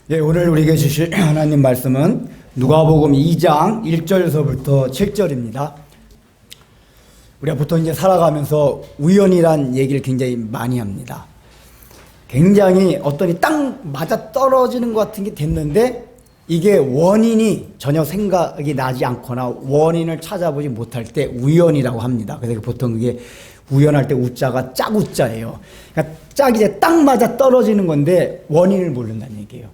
예, 오늘 우리에게 주실 하나님 말씀은 누가복음 2장 1절서부터 7절입니다. 우리가 보통 이제 살아가면서 우연이란 얘기를 굉장히 많이 합니다. 굉장히 어떤 딱 맞아 떨어지는 것 같은 게 됐는데 이게 원인이 전혀 생각이 나지 않거나 원인을 찾아보지 못할 때 우연이라고 합니다. 그래서 보통 그게 우연할 때 우자가 짝우자예요. 그러니까 짝이 이제 딱 맞아 떨어지는 건데 원인을 모른다는 얘기예요.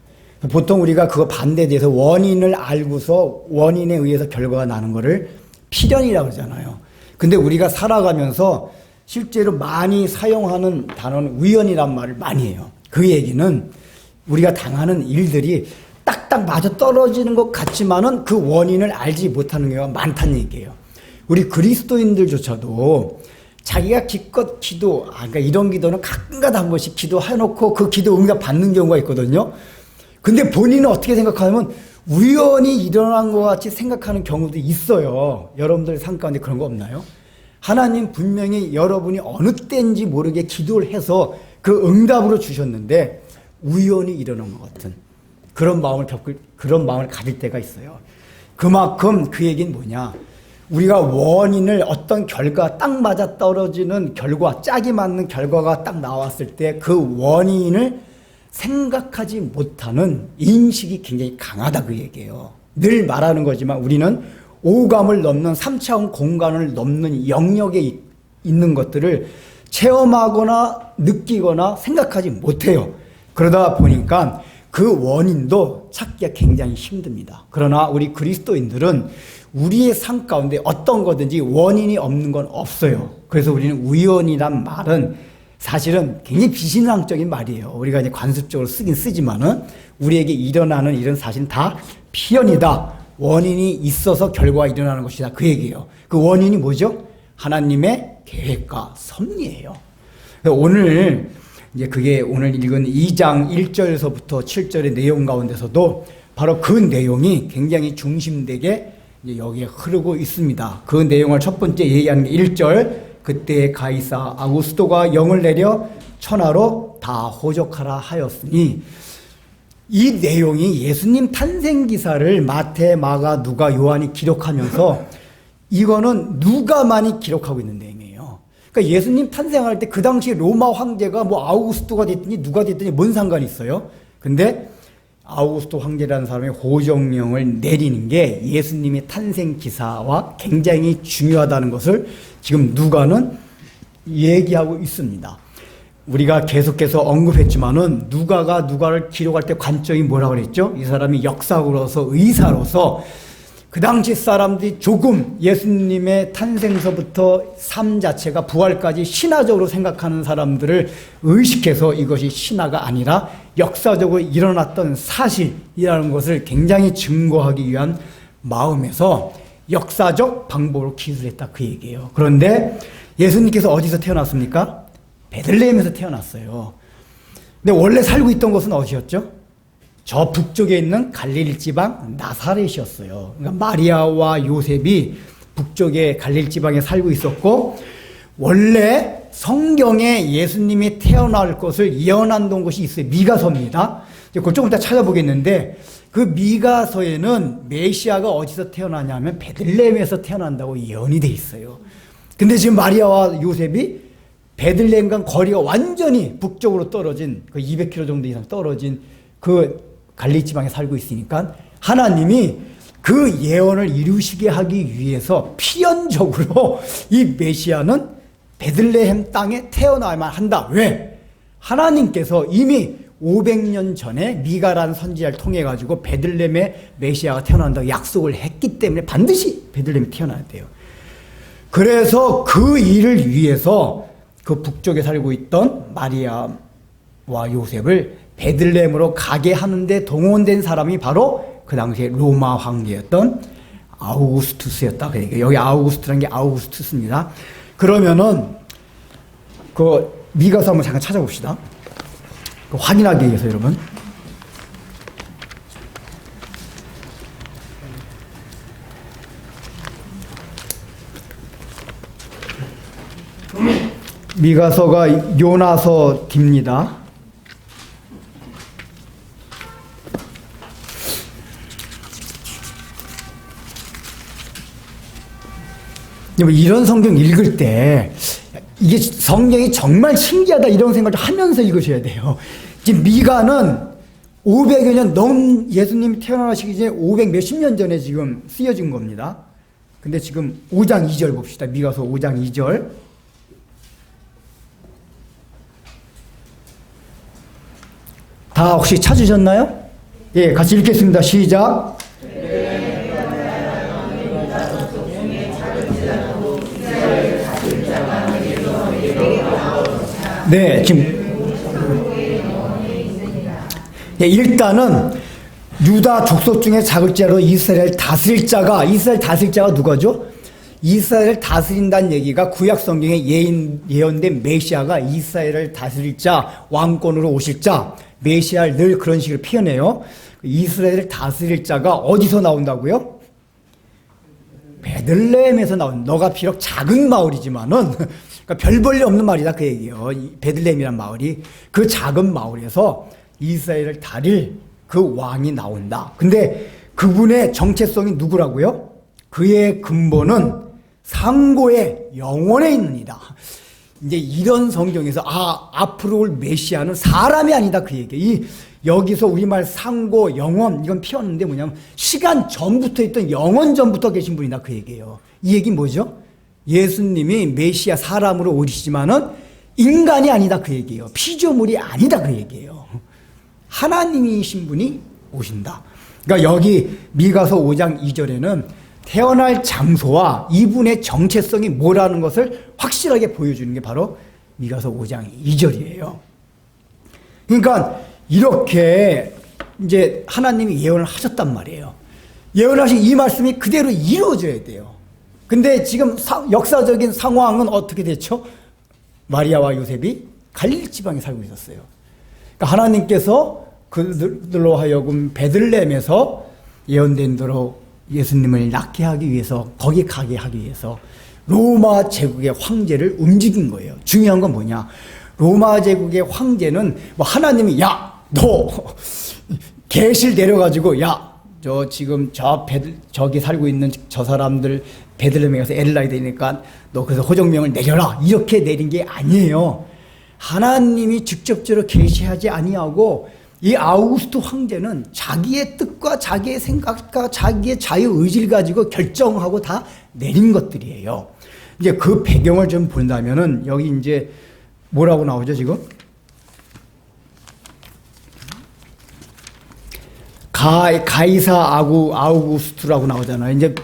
보통 우리가 그거 반대에 대해서 원인을 알고서 원인에 의해서 결과가 나는 거를 필연이라고 그러잖아요. 근데 우리가 살아가면서 실제로 많이 사용하는 단어는 우연이란 말을 많이 해요. 그 얘기는 우리가 당하는 일들이 딱딱 맞아 떨어지는 것 같지만은 그 원인을 알지 못하는 경우가 많다는 얘기예요. 우리 그리스도인들조차도 자기가 기껏 그러니까 이런 기도는 가끔가다 한 번씩 기도해놓고 그 기도 응답 받는 경우가 있거든요. 근데 본인은 어떻게 생각하면 우연히 일어난 것 같이 생각하는 경우도 있어요. 여러분들 삶 가운데 그런 거 없나요? 하나님 분명히 여러분이 어느 때인지 모르게 기도를 해서 그 응답으로 주셨는데 우연히 일어난 것 같은 그런 마음을 가질 때가 있어요. 그만큼 그 얘기는 뭐냐? 우리가 원인을 어떤 결과 딱 맞아 떨어지는 결과, 짝이 맞는 결과가 딱 나왔을 때 그 원인을 생각하지 못하는 인식이 굉장히 강하다 그 얘기예요. 늘 말하는 거지만 우리는 오감을 넘는 3차원 공간을 넘는 영역에 있는 것들을 체험하거나 느끼거나 생각하지 못해요. 그러다 보니까 그 원인도 찾기가 굉장히 힘듭니다. 그러나 우리 그리스도인들은 우리의 삶 가운데 어떤 거든지 원인이 없는 건 없어요. 그래서 우리는 우연이란 말은 사실은 굉장히 비신앙적인 말이에요. 우리가 이제 관습적으로 쓰긴 쓰지만은 우리에게 일어나는 일은 사실 다 필연이다. 원인이 있어서 결과가 일어나는 것이다. 그 얘기예요. 그 원인이 뭐죠? 하나님의 계획과 섭리예요. 오늘 이제 그게 오늘 읽은 2장 1절에서부터 7절의 내용 가운데서도 바로 그 내용이 굉장히 중심되게 이제 여기에 흐르고 있습니다. 그 내용을 첫 번째 얘기하는 게 1절. 그때 가이사 아구스토가 영을 내려 천하로 다 호적하라 하였으니 이 내용이 예수님 탄생 기사를 마태, 마가, 누가, 요한이 기록하면서 이거는 누가만이 기록하고 있는 내용이에요. 그러니까 예수님 탄생할 때 그 당시 로마 황제가 뭐 아우구스토가 됐더니 누가 됐더니 뭔 상관이 있어요? 근데 아우구스토 황제라는 사람이 호정령을 내리는 게 예수님의 탄생 기사와 굉장히 중요하다는 것을 지금 누가는 얘기하고 있습니다. 우리가 계속해서 언급했지만은 누가가 누가를 기록할 때 관점이 뭐라고 그랬죠? 이 사람이 역사로서 의사로서 그 당시 사람들이 조금 예수님의 탄생서부터 삶 자체가 부활까지 신화적으로 생각하는 사람들을 의식해서 이것이 신화가 아니라 역사적으로 일어났던 사실이라는 것을 굉장히 증거하기 위한 마음에서 역사적 방법으로 기술했다 그 얘기예요. 그런데 예수님께서 어디서 태어났습니까? 베들레헴에서 태어났어요. 근데 원래 살고 있던 곳은 어디였죠? 저 북쪽에 있는 갈릴리 지방 나사렛이었어요. 그러니까 마리아와 요셉이 북쪽의 갈릴리 지방에 살고 있었고 원래 성경에 예수님이 태어날 것을 예언한 곳이 있어요. 미가서입니다. 그걸 조금 이따 찾아보겠는데 그 미가서에는 메시아가 어디서 태어나냐면 베들레헴에서 태어난다고 예언이 돼 있어요. 근데 지금 마리아와 요셉이 베들레헴과 거리가 완전히 북쪽으로 떨어진 그 200km 정도 이상 떨어진 그 갈릴리 지방에 살고 있으니까 하나님이 그 예언을 이루시게 하기 위해서 필연적으로 이 메시아는 베들레헴 땅에 태어나야만 한다. 왜? 하나님께서 이미 500년 전에 미가라는 선지자를 통해 가지고 베들레헴에 메시아가 태어난다고 약속을 했기 때문에 반드시 베들레헴에 태어나야 돼요. 그래서 그 일을 위해서 그 북쪽에 살고 있던 마리아와 요셉을 베들레헴으로 가게 하는데 동원된 사람이 바로 그 당시에 로마 황제였던 아우구스투스였다. 그러니까 여기 아우구스트라는 게 아우구스투스입니다. 그러면은 그 미가서 한번 잠깐 찾아봅시다. 확인하기 위해서 여러분. 미가서가 요나서 뒤입니다. 이런 성경 읽을 때 이게 성경이 정말 신기하다 이런 생각을 하면서 읽으셔야 돼요. 지금 미가는 500여 년 넘 예수님이 태어나시기 전에 500 몇십 년 전에 지금 쓰여진 겁니다. 근데 지금 5장 2절 봅시다. 미가서 5장 2절. 다 혹시 찾으셨나요? 예, 같이 읽겠습니다. 시작. 네, 지금 네, 일단은 유다 족속 중에 작을 자로 이스라엘 다스릴 자가 누가죠? 이스라엘을 다스린다는 얘기가 구약 성경에 예언된 메시아가 이스라엘을 다스릴 자, 왕권으로 오실 자, 메시아를 늘 그런 식으로 표현해요. 이스라엘을 다스릴 자가 어디서 나온다고요? 베들레헴에서 나온. 너가 비록 작은 마을이지만은 그러니까 별 볼일 없는 말이다 그 얘기예요. 베들레헴이란 마을이 그 작은 마을에서 이스라엘을 다릴 그 왕이 나온다. 근데 그분의 정체성이 누구라고요? 그의 근본은 상고의 영원에 있느니라. 이제 이런 성경에서 앞으로 올 메시아는 사람이 아니다 그 얘기예요. 여기서 우리말 상고, 영원 이건 피웠는데 뭐냐면 시간 전부터 있던 영원 전부터 계신 분이다 그 얘기예요. 이 얘기 뭐죠? 예수님이 메시아 사람으로 오시지만은 인간이 아니다 그 얘기예요. 피조물이 아니다 그 얘기예요. 하나님이신 분이 오신다. 그러니까 여기 미가서 5장 2절에는 태어날 장소와 이분의 정체성이 뭐라는 것을 확실하게 보여주는 게 바로 미가서 5장 2절이에요. 그러니까 이렇게 이제 하나님이 예언을 하셨단 말이에요. 예언하신 이 말씀이 그대로 이루어져야 돼요. 근데 지금 역사적인 상황은 어떻게 됐죠? 마리아와 요셉이 갈릴리 지방에 살고 있었어요. 그러니까 하나님께서 그들로 하여금 베들레헴에서 예언된 대로 예수님을 낳게 하기 위해서 거기 가게 하기 위해서 로마 제국의 황제를 움직인 거예요. 중요한 건 뭐냐? 로마 제국의 황제는 뭐 하나님이 너 계실 내려가지고 지금 저기 살고 있는 저 사람들 베들레헴에 가서 애를 낳아야 되니까 너 그래서 호정명을 내려라 이렇게 내린 게 아니에요. 하나님이 직접적으로 계시하지 아니하고 이 아우구스트 황제는 자기의 뜻과 자기의 생각과 자기의 자유의지를 가지고 결정하고 다 내린 것들이에요. 이제 그 배경을 좀 본다면은 여기 이제 뭐라고 나오죠 지금? 가이사 아우구스트라고 나오잖아요. 이제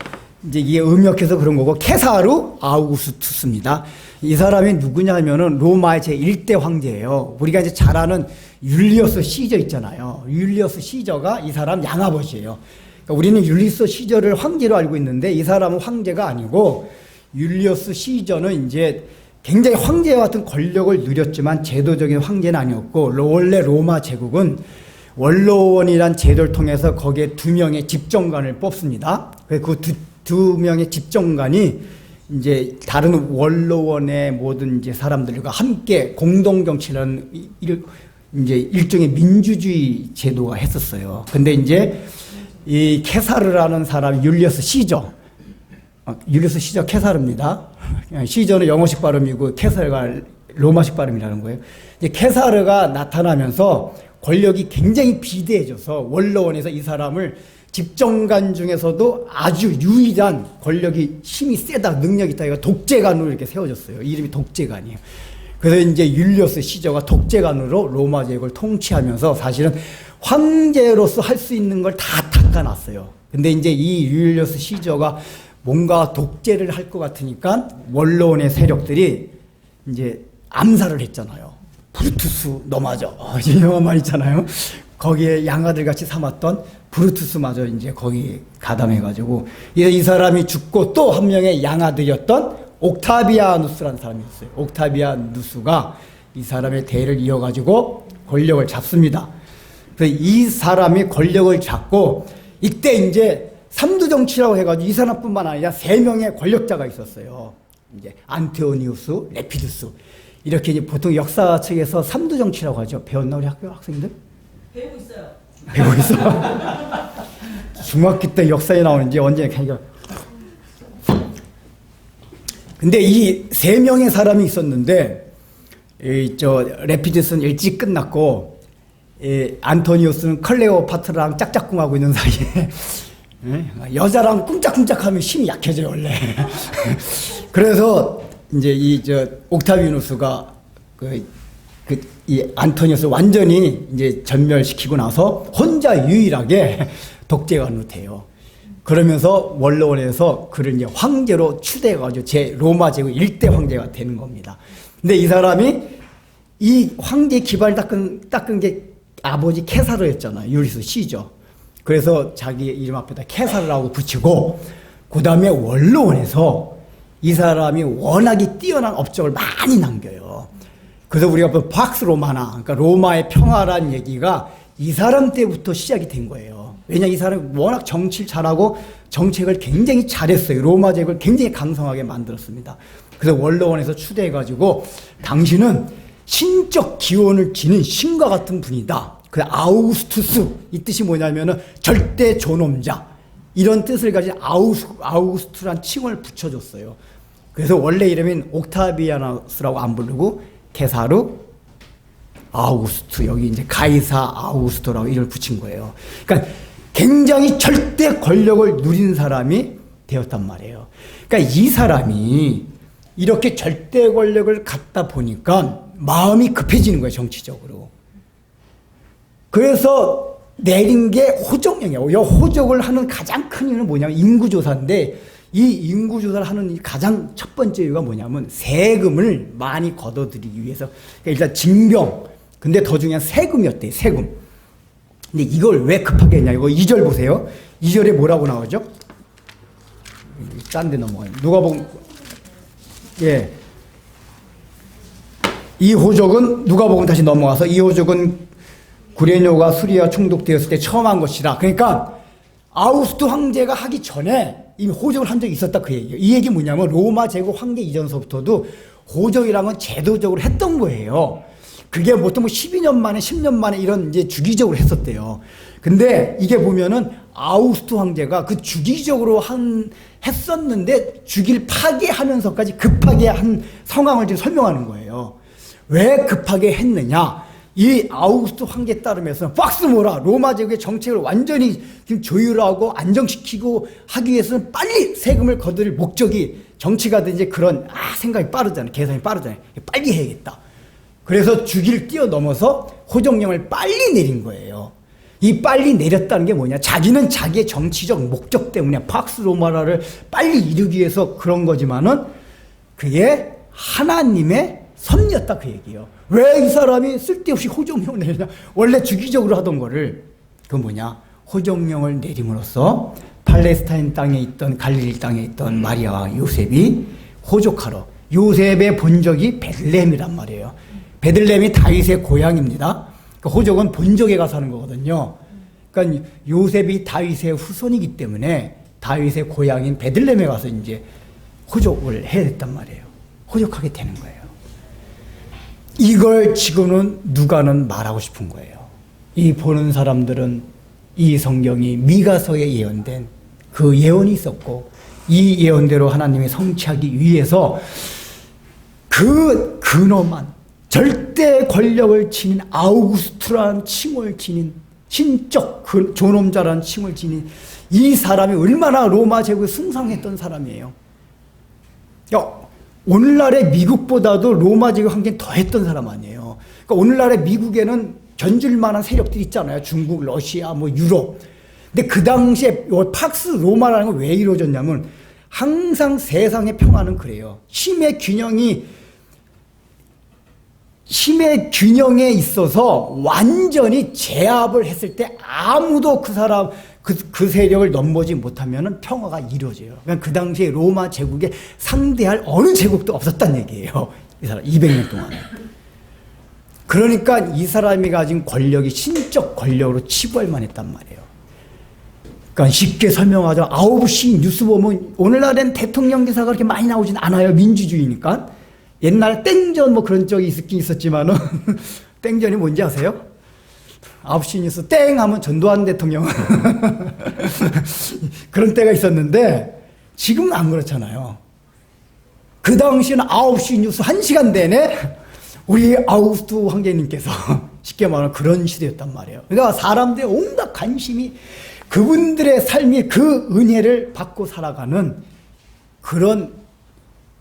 이게 음역해서 그런 거고 케사르 아우구스투스입니다. 이 사람이 누구냐면은 로마의 제1대 황제예요. 우리가 이제 잘 아는 율리어스 시저 있잖아요. 율리어스 시저가 이 사람 양아버지예요. 그러니까 우리는 율리어스 시저를 황제로 알고 있는데 이 사람은 황제가 아니고 율리어스 시저는 이제 굉장히 황제와 같은 권력을 누렸지만 제도적인 황제는 아니었고 원래 로마 제국은 원로원이란 제도를 통해서 거기에 2명의 집정관을 뽑습니다. 그 두 명의 집정관이 이제 다른 원로원의 모든 이제 사람들과 함께 공동 정치라는 이제 일종의 민주주의 제도가 했었어요. 근데 이제 이 케사르라는 사람 율리어스 시저 케사르입니다. 시저는 영어식 발음이고 케사르가 로마식 발음이라는 거예요. 이제 케사르가 나타나면서 권력이 굉장히 비대해져서 원로원에서 이 사람을 집정관 중에서도 아주 유일한 권력이 힘이 세다, 능력이 있다, 이거 독재관으로 이렇게 세워졌어요. 이름이 독재관이에요. 그래서 이제 율리어스 시저가 독재관으로 로마 제국을 통치하면서 사실은 황제로서 할 수 있는 걸 다 닦아놨어요. 근데 이제 이 율리어스 시저가 뭔가 독재를 할 것 같으니까 원로원의 세력들이 이제 암살을 했잖아요. 브루투스 너 맞아. 유명한 말 있잖아요. 거기에 양아들 같이 삼았던 브루투스마저 이제 거기 가담해가지고 이 사람이 죽고 또 한 명의 양아들이었던 옥타비아누스라는 사람이 있어요. 옥타비아누스가 이 사람의 대를 이어가지고 권력을 잡습니다. 그래서 이 사람이 권력을 잡고 이때 이제 삼두정치라고 해가지고 이 사람뿐만 아니라 3명의 권력자가 있었어요. 이제 안티오니우스, 레피두스. 이렇게 이제 보통 역사책에서 삼두정치라고 하죠. 배웠나 우리 학교 학생들? 배우고 있어요. 배우고 있어. 중학교 때 역사에 나오는지 언제 근데 이 세 명의 사람이 있었는데, 레피디스는 일찍 끝났고, 안토니우스는 클레오파트라랑 짝짝꿍하고 있는 사이에, 여자랑 꿍짝꿍짝하면 힘이 약해져요, 원래. 그래서 이제 옥타비누스가 이 안토니우스 완전히 이제 전멸시키고 나서 혼자 유일하게 독재관으로 돼요. 그러면서 원로원에서 그를 이제 황제로 추대해가지고 제 로마 제국 1대 황제가 되는 겁니다. 근데 이 사람이 이 황제 기반을 닦은 게 아버지 케사르였잖아요. 유리스 시저. 그래서 자기 이름 앞에다 케사르라고 붙이고, 그 다음에 원로원에서 이 사람이 워낙에 뛰어난 업적을 많이 남겨요. 그래서 우리가 팍스 로마나, 그러니까 로마의 평화란 얘기가 이 사람 때부터 시작이 된 거예요. 왜냐, 이 사람이 워낙 정치를 잘하고 정책을 굉장히 잘했어요. 로마 제국을 굉장히 강성하게 만들었습니다. 그래서 원로원에서 추대해가지고, 당신은 신적 기원을 지닌 신과 같은 분이다. 그 아우구스투스, 이 뜻이 뭐냐면은 절대 존엄자, 이런 뜻을 가진 아우구스투란 칭을 붙여줬어요. 그래서 원래 이름인 옥타비아누스라고 안 부르고 케사르 아우구스투, 여기 이제 가이사 아우구스투라고 이름을 붙인 거예요. 그러니까 굉장히 절대 권력을 누린 사람이 되었단 말이에요. 그러니까 이 사람이 이렇게 절대 권력을 갖다 보니까 마음이 급해지는 거예요, 정치적으로. 그래서 내린 게 호적령이에요. 이 호적을 하는 가장 큰 이유는 뭐냐면 인구조사인데, 이 인구조사를 하는 가장 첫 번째 이유가 뭐냐면 세금을 많이 걷어들이기 위해서. 그러니까 일단 징병, 근데 더 중요한 세금이었대요, 세금. 근데 이걸 왜 급하게 했냐, 이거 2절 보세요. 2절에 뭐라고 나오죠? 딴 데 넘어가요. 누가복음, 예. 이 호적은, 누가복음 다시 넘어가서, 이 호적은 구레뇨가 수리와 충독되었을 때 처음 한 것이라. 그러니까 아우구스트 황제가 하기 전에 이미 호적을 한 적이 있었다, 그 얘기예요. 이 얘기 뭐냐면 로마 제국 황제 이전서부터도 호적이라는 건 제도적으로 했던 거예요. 그게 보통 12년 만에 10년 만에 이런 이제 주기적으로 했었대요. 근데 이게 보면은 아우구스트 황제가 그 주기적으로 했었는데 주기를 파기하면서까지 급하게 한 상황을 지금 설명하는 거예요. 왜 급하게 했느냐? 이 아우구스트 황제에 따르면서 박스모라 로마 제국의 정책을 완전히 지금 조율하고 안정시키고 하기 위해서는 빨리 세금을 거둘 목적이, 정치가든 이제 그런 생각이 빠르잖아요. 계산이 빠르잖아요. 빨리 해야겠다. 그래서 주기를 뛰어넘어서 호정령을 빨리 내린 거예요. 이 빨리 내렸다는 게 뭐냐? 자기는 자기의 정치적 목적 때문에 팍스 로마라를 빨리 이루기 위해서 그런 거지만은 그게 하나님의 섭리였다, 그 얘기예요. 왜 이 사람이 쓸데없이 호정령을 내리냐? 원래 주기적으로 하던 거를, 그건 뭐냐? 호정령을 내림으로써 팔레스타인 땅에 있던, 갈릴리 땅에 있던 마리아와 요셉이 호족하러, 요셉의 본적이 베들레헴이란 말이에요. 베들레헴이 다윗의 고향입니다. 그러니까 호족은 본적에 가서 하는 거거든요. 그러니까 요셉이 다윗의 후손이기 때문에 다윗의 고향인 베들레헴에 가서 이제 호족을 해야 됐단 말이에요. 호족하게 되는 거예요. 이걸 지금은 누가는 말하고 싶은 거예요. 이 보는 사람들은 이 성경이 미가서에 예언된 그 예언이 있었고, 이 예언대로 하나님이 성취하기 위해서 그 근엄한 절대 권력을 지닌 아우구스투라는 칭을 지닌, 신적 존엄자라는 칭을 지닌 이 사람이 얼마나 로마 제국에 승상했던 사람이에요. 오늘날의 미국보다도 로마 제국 환경이 더 했던 사람 아니에요. 그러니까 오늘날의 미국에는 견줄 만한 세력들이 있잖아요. 중국, 러시아, 유럽. 근데 그 당시에 팍스 로마라는 건 왜 이루어졌냐면 항상 세상의 평화는 그래요. 힘의 균형에 있어서 완전히 제압을 했을 때 아무도 그 세력을 넘보지 못하면 평화가 이루어져요. 그러니까 그 당시에 로마 제국에 상대할 어느 제국도 없었단 얘기예요. 이 사람 200년 동안. 그러니까 이 사람이 가진 권력이 신적 권력으로 치부할 했단 말이에요. 그러니까 쉽게 설명하자면 9시 뉴스 보면 오늘날엔 대통령 기사가 그렇게 많이 나오진 않아요. 민주주의니까. 옛날에 땡전 그런 적이 있긴 있었지만은 땡전이 뭔지 아세요? 9시 뉴스 땡 하면 전두환 대통령 그런 때가 있었는데 지금은 안 그렇잖아요. 그 당시는 9시 뉴스 1시간 내내 우리 아우구스투 황제님께서 쉽게 말하면 그런 시대였단 말이에요. 그러니까 사람들의 온갖 관심이 그분들의 삶이 그 은혜를 받고 살아가는 그런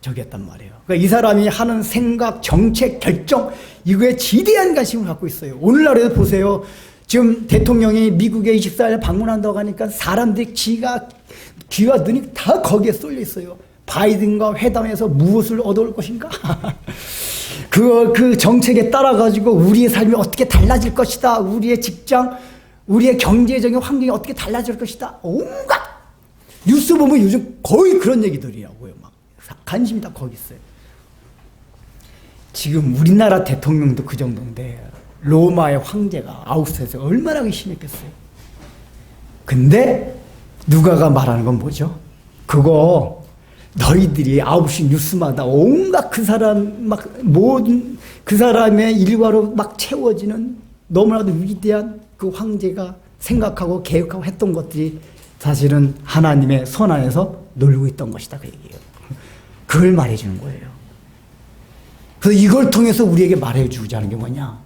적이었단 말이에요. 그러니까 이 사람이 하는 생각, 정책, 결정 이거에 지대한 관심을 갖고 있어요. 오늘날에도 보세요. 지금 대통령이 미국에 24일 방문한다고 하니까 사람들이 귀와 눈이 다 거기에 쏠려 있어요. 바이든과 회담에서 무엇을 얻어올 것인가? 그 정책에 따라가지고 우리의 삶이 어떻게 달라질 것이다. 우리의 직장, 우리의 경제적인 환경이 어떻게 달라질 것이다. 온갖 뉴스 보면 요즘 거의 그런 얘기들이라고요. 막 관심이 다 거기 있어요. 지금 우리나라 대통령도 그 정도인데 로마의 황제가 아우구스투스에서 얼마나 심했겠어요. 근데 누가가 말하는 건 뭐죠? 그거 너희들이 9시 뉴스마다 온갖 그 사람 막 모든 그 사람의 일과로 막 채워지는 너무나도 위대한 그 황제가 생각하고 계획하고 했던 것들이 사실은 하나님의 손 안에서 놀고 있던 것이다 그 얘기예요. 그걸 말해주는 거예요. 그래서 이걸 통해서 우리에게 말해주고자 하는 게 뭐냐?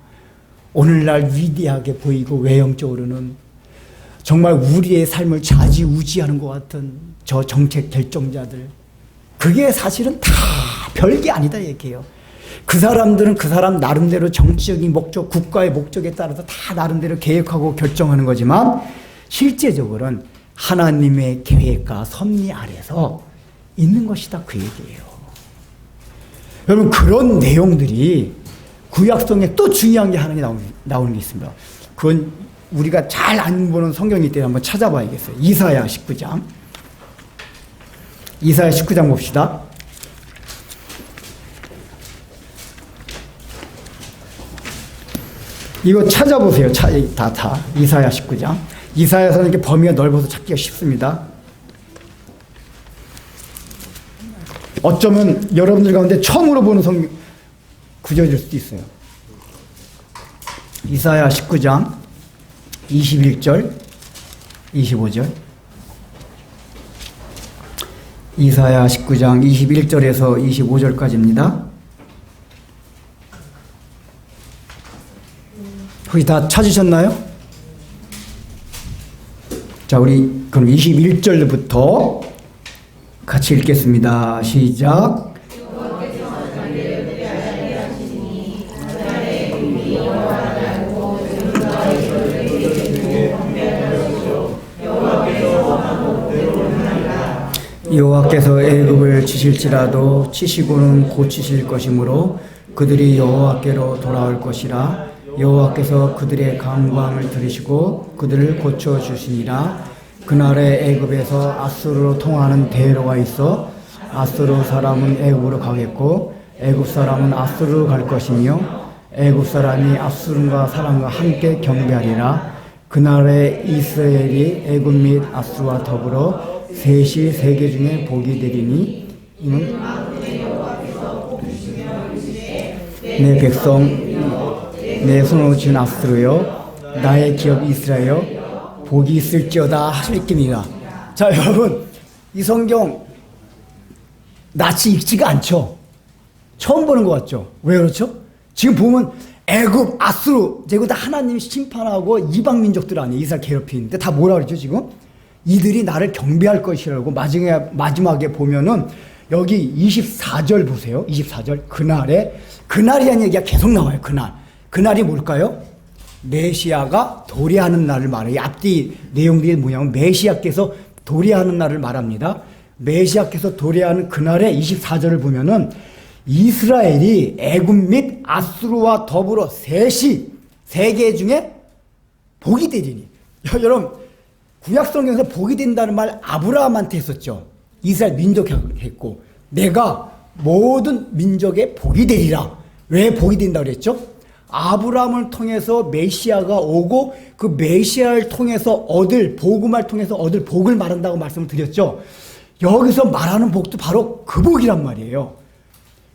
오늘날 위대하게 보이고 외형적으로는 정말 우리의 삶을 좌지우지하는 것 같은 저 정책 결정자들, 그게 사실은 다 별게 아니다 얘기해요. 그 사람들은 그 사람 나름대로 정치적인 목적, 국가의 목적에 따라서 다 나름대로 계획하고 결정하는 거지만 실제적으로는 하나님의 계획과 섭리 아래서 있는 것이다 그 얘기예요. 여러분 그런 내용들이 구약성에 또 중요한 게 하나 나오는 게 있습니다. 그건 우리가 잘 안 보는 성경이기 때문에 한번 찾아봐야겠어요. 이사야 19장. 이사야 19장 봅시다. 이거 찾아보세요. 다. 이사야 19장. 이사야서는 이렇게 범위가 넓어서 찾기가 쉽습니다. 어쩌면 여러분들 가운데 처음으로 보는 성경 구절일 수도 있어요. 이사야 19장 21절, 25절. 이사야 19장 21절에서 25절까지입니다. 혹시 다 찾으셨나요? 자, 우리 그럼 21절부터 같이 읽겠습니다. 시작. 여호와께서 애굽을 치실지라도 치시고는 고치실 것이므로 그들이 여호와께로 돌아올 것이라. 여호와께서 그들의 강구함을 들으시고 그들을 고쳐주시니라. 그날에 애굽에서 아수르로 통하는 대로가 있어 아수르 사람은 애굽으로 가겠고 애굽 사람은 아수르로 갈 것이며 애굽 사람이 아수르과 사람과 함께 경배하리라. 그날에 이스라엘이 애굽 및 아수르와 더불어 셋이 세계 중에 복이 되리니 이는 내 백성 내 손으로 지은 아수르여 나의 기업 이스라엘여 복이 있을지어다 하실깁니다. 자 여러분 이 성경 낯이 익지가 않죠. 처음 보는 것 같죠. 왜 그렇죠? 지금 보면 애굽 아수르 제국 다 하나님이 심판하고 이방 민족들 아니에요. 이스라엘 괴롭히는데 다 뭐라 그러죠 지금? 이들이 나를 경배할 것이라고. 마지막에 보면은 여기 24절 보세요. 24절 그날이라는 얘기가 계속 나와요. 그날이 뭘까요? 메시아가 도래하는 날을 말해요. 앞뒤 내용들이 뭐냐면 메시아께서 도래하는 날을 말합니다. 메시아께서 도래하는 그날에 24절을 보면은 이스라엘이 애굽 및 아수르와 더불어 셋이 세계 중에 복이 되리니. 여러분 구약성경에서 복이 된다는 말 아브라함한테 했었죠. 이스라엘 민족 했고 내가 모든 민족의 복이 되리라. 왜 복이 된다고 그랬죠? 아브라함을 통해서 메시아가 오고 그 메시아를 통해서 얻을 복음을 통해서 얻을 복을 말한다고 말씀을 드렸죠. 여기서 말하는 복도 바로 그 복이란 말이에요.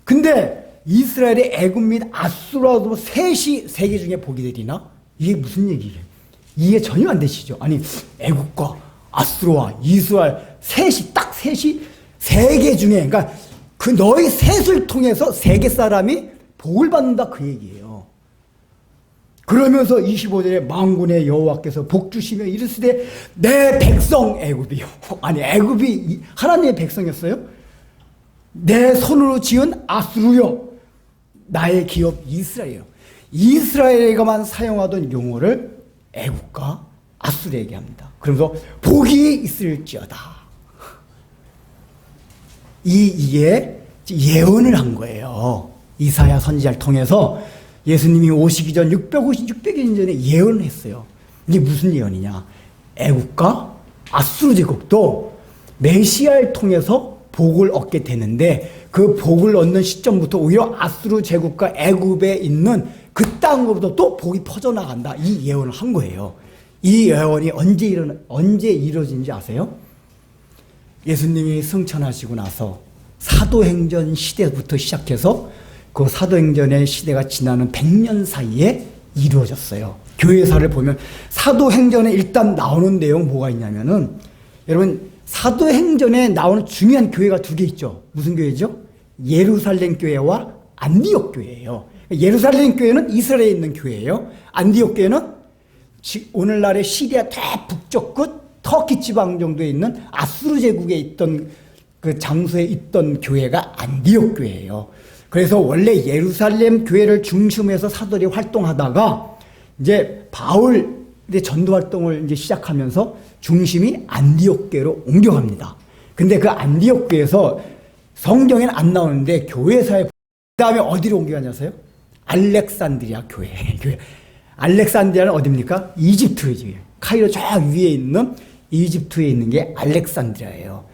근데 이스라엘의 애굽 및 아수르와도 셋이 세계 중에 복이 되리나? 이게 무슨 얘기예요? 이해 전혀 안 되시죠? 아니 애굽과 아수르와 이스라엘 셋이 세계 중에 그러니까 그 너희 셋을 통해서 세계 사람이 복을 받는다 그 얘기예요. 그러면서 25절에 만군의 여호와께서 복 주시며 이르시되 내 백성 애굽이요. 아니 애굽이 하나님의 백성이었어요. 내 손으로 지은 아수르요. 나의 기업 이스라엘이요. 이스라엘에게만 사용하던 용어를 애굽과 아수르에게 합니다. 그러면서 복이 있을지어다. 이게 예언을 한 거예요. 이사야 선지자를 통해서 예수님이 오시기 전 600년 전에 예언을 했어요. 이게 무슨 예언이냐? 애국과 아수르 제국도 메시아를 통해서 복을 얻게 되는데 그 복을 얻는 시점부터 오히려 아수르 제국과 애굽에 있는 그 땅으로부터 또 복이 퍼져나간다. 이 예언을 한 거예요. 이 예언이 언제 이루어진지 아세요? 예수님이 승천하시고 나서 사도행전 시대부터 시작해서 그 사도행전의 시대가 지나는 100년 사이에 이루어졌어요. 교회사를 보면 사도행전에 일단 나오는 내용 뭐가 있냐면은 여러분 사도행전에 나오는 중요한 교회가 두 개 있죠. 무슨 교회죠? 예루살렘 교회와 안디옥 교회예요. 예루살렘 교회는 이스라엘에 있는 교회예요. 안디옥 교회는 오늘날의 시리아 대북쪽 끝 터키 지방 정도에 있는 아수르 제국에 있던 그 장소에 있던 교회가 안디옥 교회예요. 그래서 원래 예루살렘 교회를 중심으로 해서 사도들이 활동하다가 이제 바울의 전도 활동을 이제 시작하면서 중심이 안디옥 교회로 옮겨갑니다. 근데 그 안디옥 교회에서 성경에는 안 나오는데 교회사에 그다음에 어디로 옮겨가냐 아세요? 알렉산드리아 교회. 알렉산드리아는 어디입니까? 이집트죠. 카이로 저 위에 있는 이집트에 있는 게 알렉산드리아예요.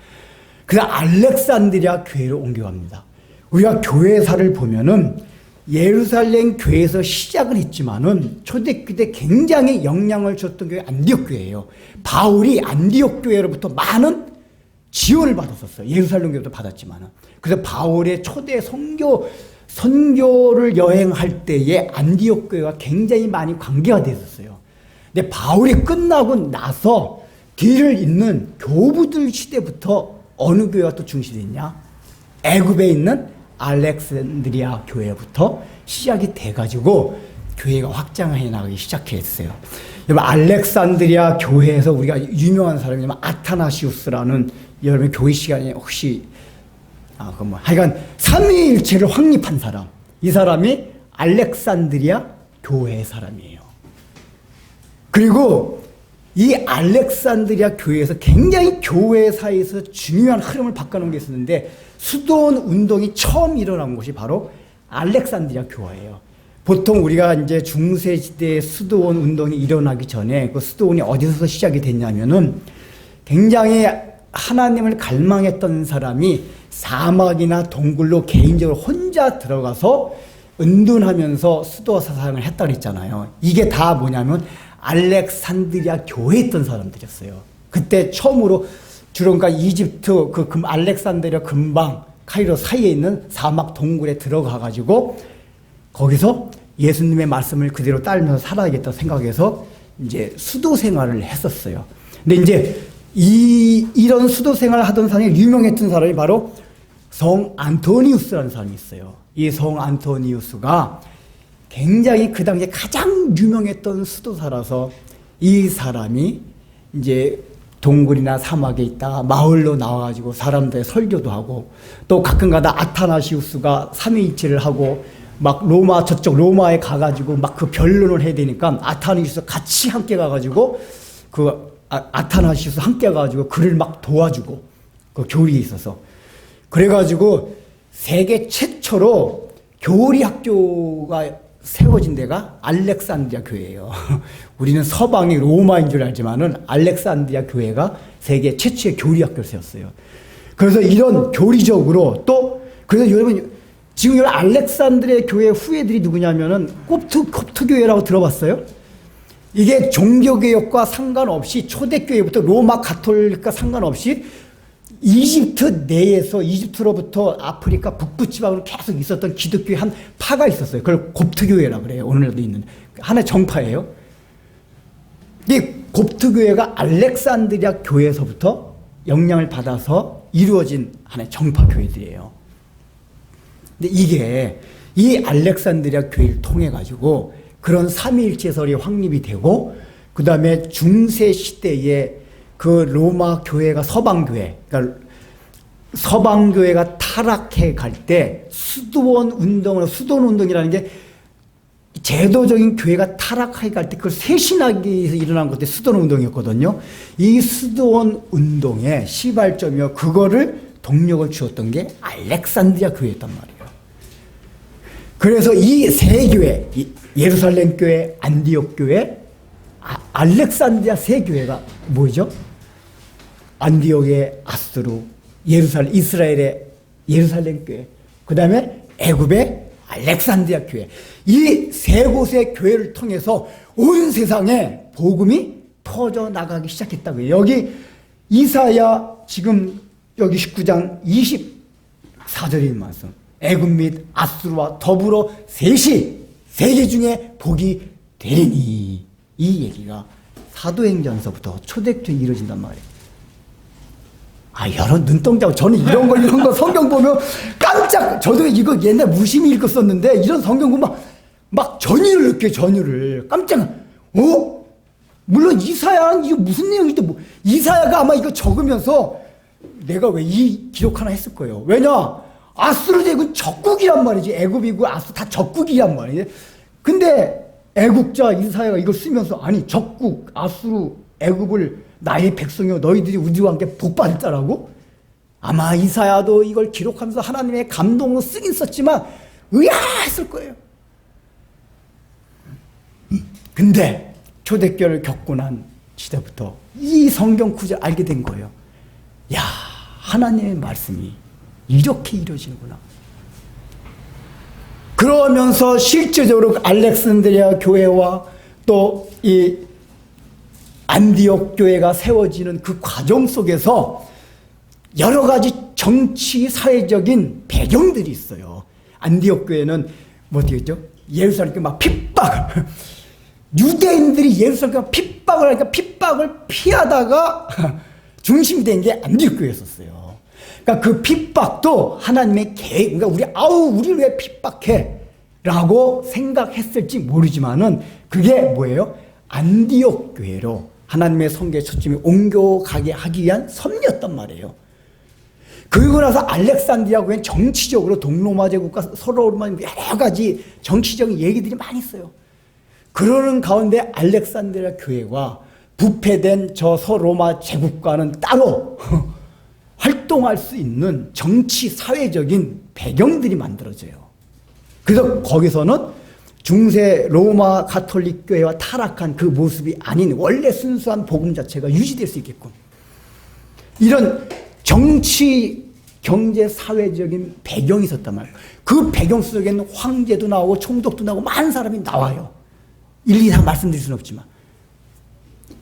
그 알렉산드리아 교회로 옮겨갑니다. 우리가 교회사를 보면은 예루살렘 교회에서 시작을 했지만은 초대교회 때 굉장히 영향을 줬던 교회 안디옥 교회예요. 바울이 안디옥 교회로부터 많은 지원을 받았었어요. 예루살렘 교회도 받았지만은. 그래서 바울의 초대 선교를 여행할 때에 안디옥 교회가 굉장히 많이 관계가 됐었어요. 근데 바울이 끝나고 나서 뒤를 잇는 교부들 시대부터 어느 교회가 또 중시됐냐? 애굽에 있는 알렉산드리아 교회부터 시작이 돼가지고 교회가 확장해 나가기 시작했어요. 여러분 알렉산드리아 교회에서 우리가 유명한 사람이면 아타나시우스라는 여러분 교회 시간에 혹시 하여간 삼위일체를 확립한 사람, 이 사람이 알렉산드리아 교회 사람이에요. 그리고 이 알렉산드리아 교회에서 굉장히 교회사에서 중요한 흐름을 바꿔놓은 게 있었는데 수도원 운동이 처음 일어난 곳이 바로 알렉산드리아 교회예요. 보통 우리가 이제 중세시대에 수도원 운동이 일어나기 전에 그 수도원이 어디서 시작이 됐냐면은 굉장히 하나님을 갈망했던 사람이 사막이나 동굴로 개인적으로 혼자 들어가서 은둔하면서 수도 사상을 했다 그랬잖아요. 이게 다 뭐냐면 알렉산드리아 교회에 있던 사람들이었어요. 그때 처음으로 주로 그러니까 이집트 알렉산드리아 근방 카이로 사이에 있는 사막 동굴에 들어가가지고 거기서 예수님의 말씀을 그대로 따르면서 살아야겠다 생각해서 이제 수도 생활을 했었어요. 근데 이제 이런 수도 생활을 하던 사람이 유명했던 사람이 바로 성 안토니우스라는 사람이 있어요. 이 성 안토니우스가 굉장히 그 당시에 가장 유명했던 수도사라서 이 사람이 이제 동굴이나 사막에 있다가 마을로 나와가지고 사람들의 설교도 하고 또 가끔가다 아타나시우스가 삼위일체를 하고 막 저쪽 로마에 가가지고 막 그 변론을 해야 되니까 아타나시우스 같이 함께 가가지고 아타나시우스 함께 가가지고 그를 막 도와주고 그 교리에 있어서 그래가지고 세계 최초로 교리 학교가 세워진 데가 알렉산드리아 교회예요. 우리는 서방이 로마인 줄 알지만은 알렉산드리아 교회가 세계 최초의 교리 학교를 세웠어요. 그래서 이런 교리적으로 또 그래서 여러분 지금 여러분 알렉산드리아 교회 후예들이 누구냐면은 콥트 교회라고 들어봤어요? 이게 종교개혁과 상관없이 초대교회부터 로마 가톨릭과 상관없이 이집트 내에서 이집트로부터 아프리카 북부 지방으로 계속 있었던 기독교의 한 파가 있었어요. 그걸 곱트교회라고 그래요. 오늘날도 있는 하나의 정파예요. 이 곱트교회가 알렉산드리아 교회에서부터 영향을 받아서 이루어진 하나의 정파 교회들이에요. 근데 이게 이 알렉산드리아 교회를 통해 가지고 그런 삼위일체설이 확립이 되고, 그 다음에 중세 시대에 그 로마 교회가 서방 교회, 그러니까 서방 교회가 타락해 갈 때 수도원 운동이라는 게 제도적인 교회가 타락해 갈 때 그걸 쇄신하기 위해서 일어난 것들이 수도원 운동이었거든요. 이 수도원 운동의 시발점이요, 그거를 동력을 주었던 게 알렉산드리아 교회였단 말이에요. 그래서 이 세 교회, 예루살렘 교회, 안디옥 교회, 알렉산드리아 세 교회가 뭐죠? 안디옥의 아수르, 이스라엘의 예루살렘 교회, 그 다음에 애굽의 알렉산드리아 교회, 이 세 곳의 교회를 통해서 온 세상에 복음이 퍼져 나가기 시작했다고요. 여기 이사야 지금 여기 19장 24절인 말씀, 애굽 및 아수르와 더불어 셋이 세계 중에 복이 되리니, 이 얘기가 사도행전서부터 초대교회에 이루어진단 말이에요. 여러분 눈동자고, 저는 이런 거 성경 보면 깜짝, 저도 이거 옛날 무심히 읽었었는데 이런 성경 보면 막 전율을 느껴요. 전율을 깜짝. 물론 이사야는 이거 무슨 내용인지, 이사야가 아마 이거 적으면서 내가 왜 이 기록 하나 했을 거예요. 왜냐, 아수르 제국은 적국이란 말이지. 애굽이고 아수르 다 적국이란 말이지. 근데 애국자 이사야가 이걸 쓰면서, 아니 적국 아수르 애굽을 나의 백성이요 너희들이 우리와 함께 복받았다라고? 아마 이사야도 이걸 기록하면서 하나님의 감동으로 쓰긴 썼지만 의아했을 거예요. 근데 초대교회를 겪고 난 시대부터 이 성경 구절 알게 된 거예요. 야, 하나님의 말씀이 이렇게 이루어지는구나. 그러면서 실제적으로 알렉산드리아 교회와 또 이 안디옥 교회가 세워지는 그 과정 속에서 여러 가지 정치 사회적인 배경들이 있어요. 안디옥 교회는 뭐 되겠죠? 예루살렘 막 핍박을 유대인들이 예루살렘 핍박을 하니까 핍박을 피하다가 중심이 된 게 안디옥 교회였었어요. 그러니까 그 핍박도 하나님의 계획, 그러니까 우리를 왜 핍박해? 라고 생각했을지 모르지만은 그게 뭐예요? 안디옥 교회로 하나님의 성계의 초점이 옮겨가게 하기 위한 섭리였단 말이에요. 그리고 나서 알렉산드리아 교회는 정치적으로 동로마 제국과 서로마 여러 가지 정치적인 얘기들이 많이 있어요. 그러는 가운데 알렉산드리아 교회가 부패된 저 서로마 제국과는 따로 활동할 수 있는 정치 사회적인 배경들이 만들어져요. 그래서 거기서는 중세 로마 가톨릭 교회와 타락한 그 모습이 아닌 원래 순수한 복음 자체가 유지될 수 있게끔, 이런 정치, 경제, 사회적인 배경이 있었단 말이에요. 그 배경 속에는 황제도 나오고 총독도 나오고 많은 사람이 나와요. 일일이 다 말씀드릴 수는 없지만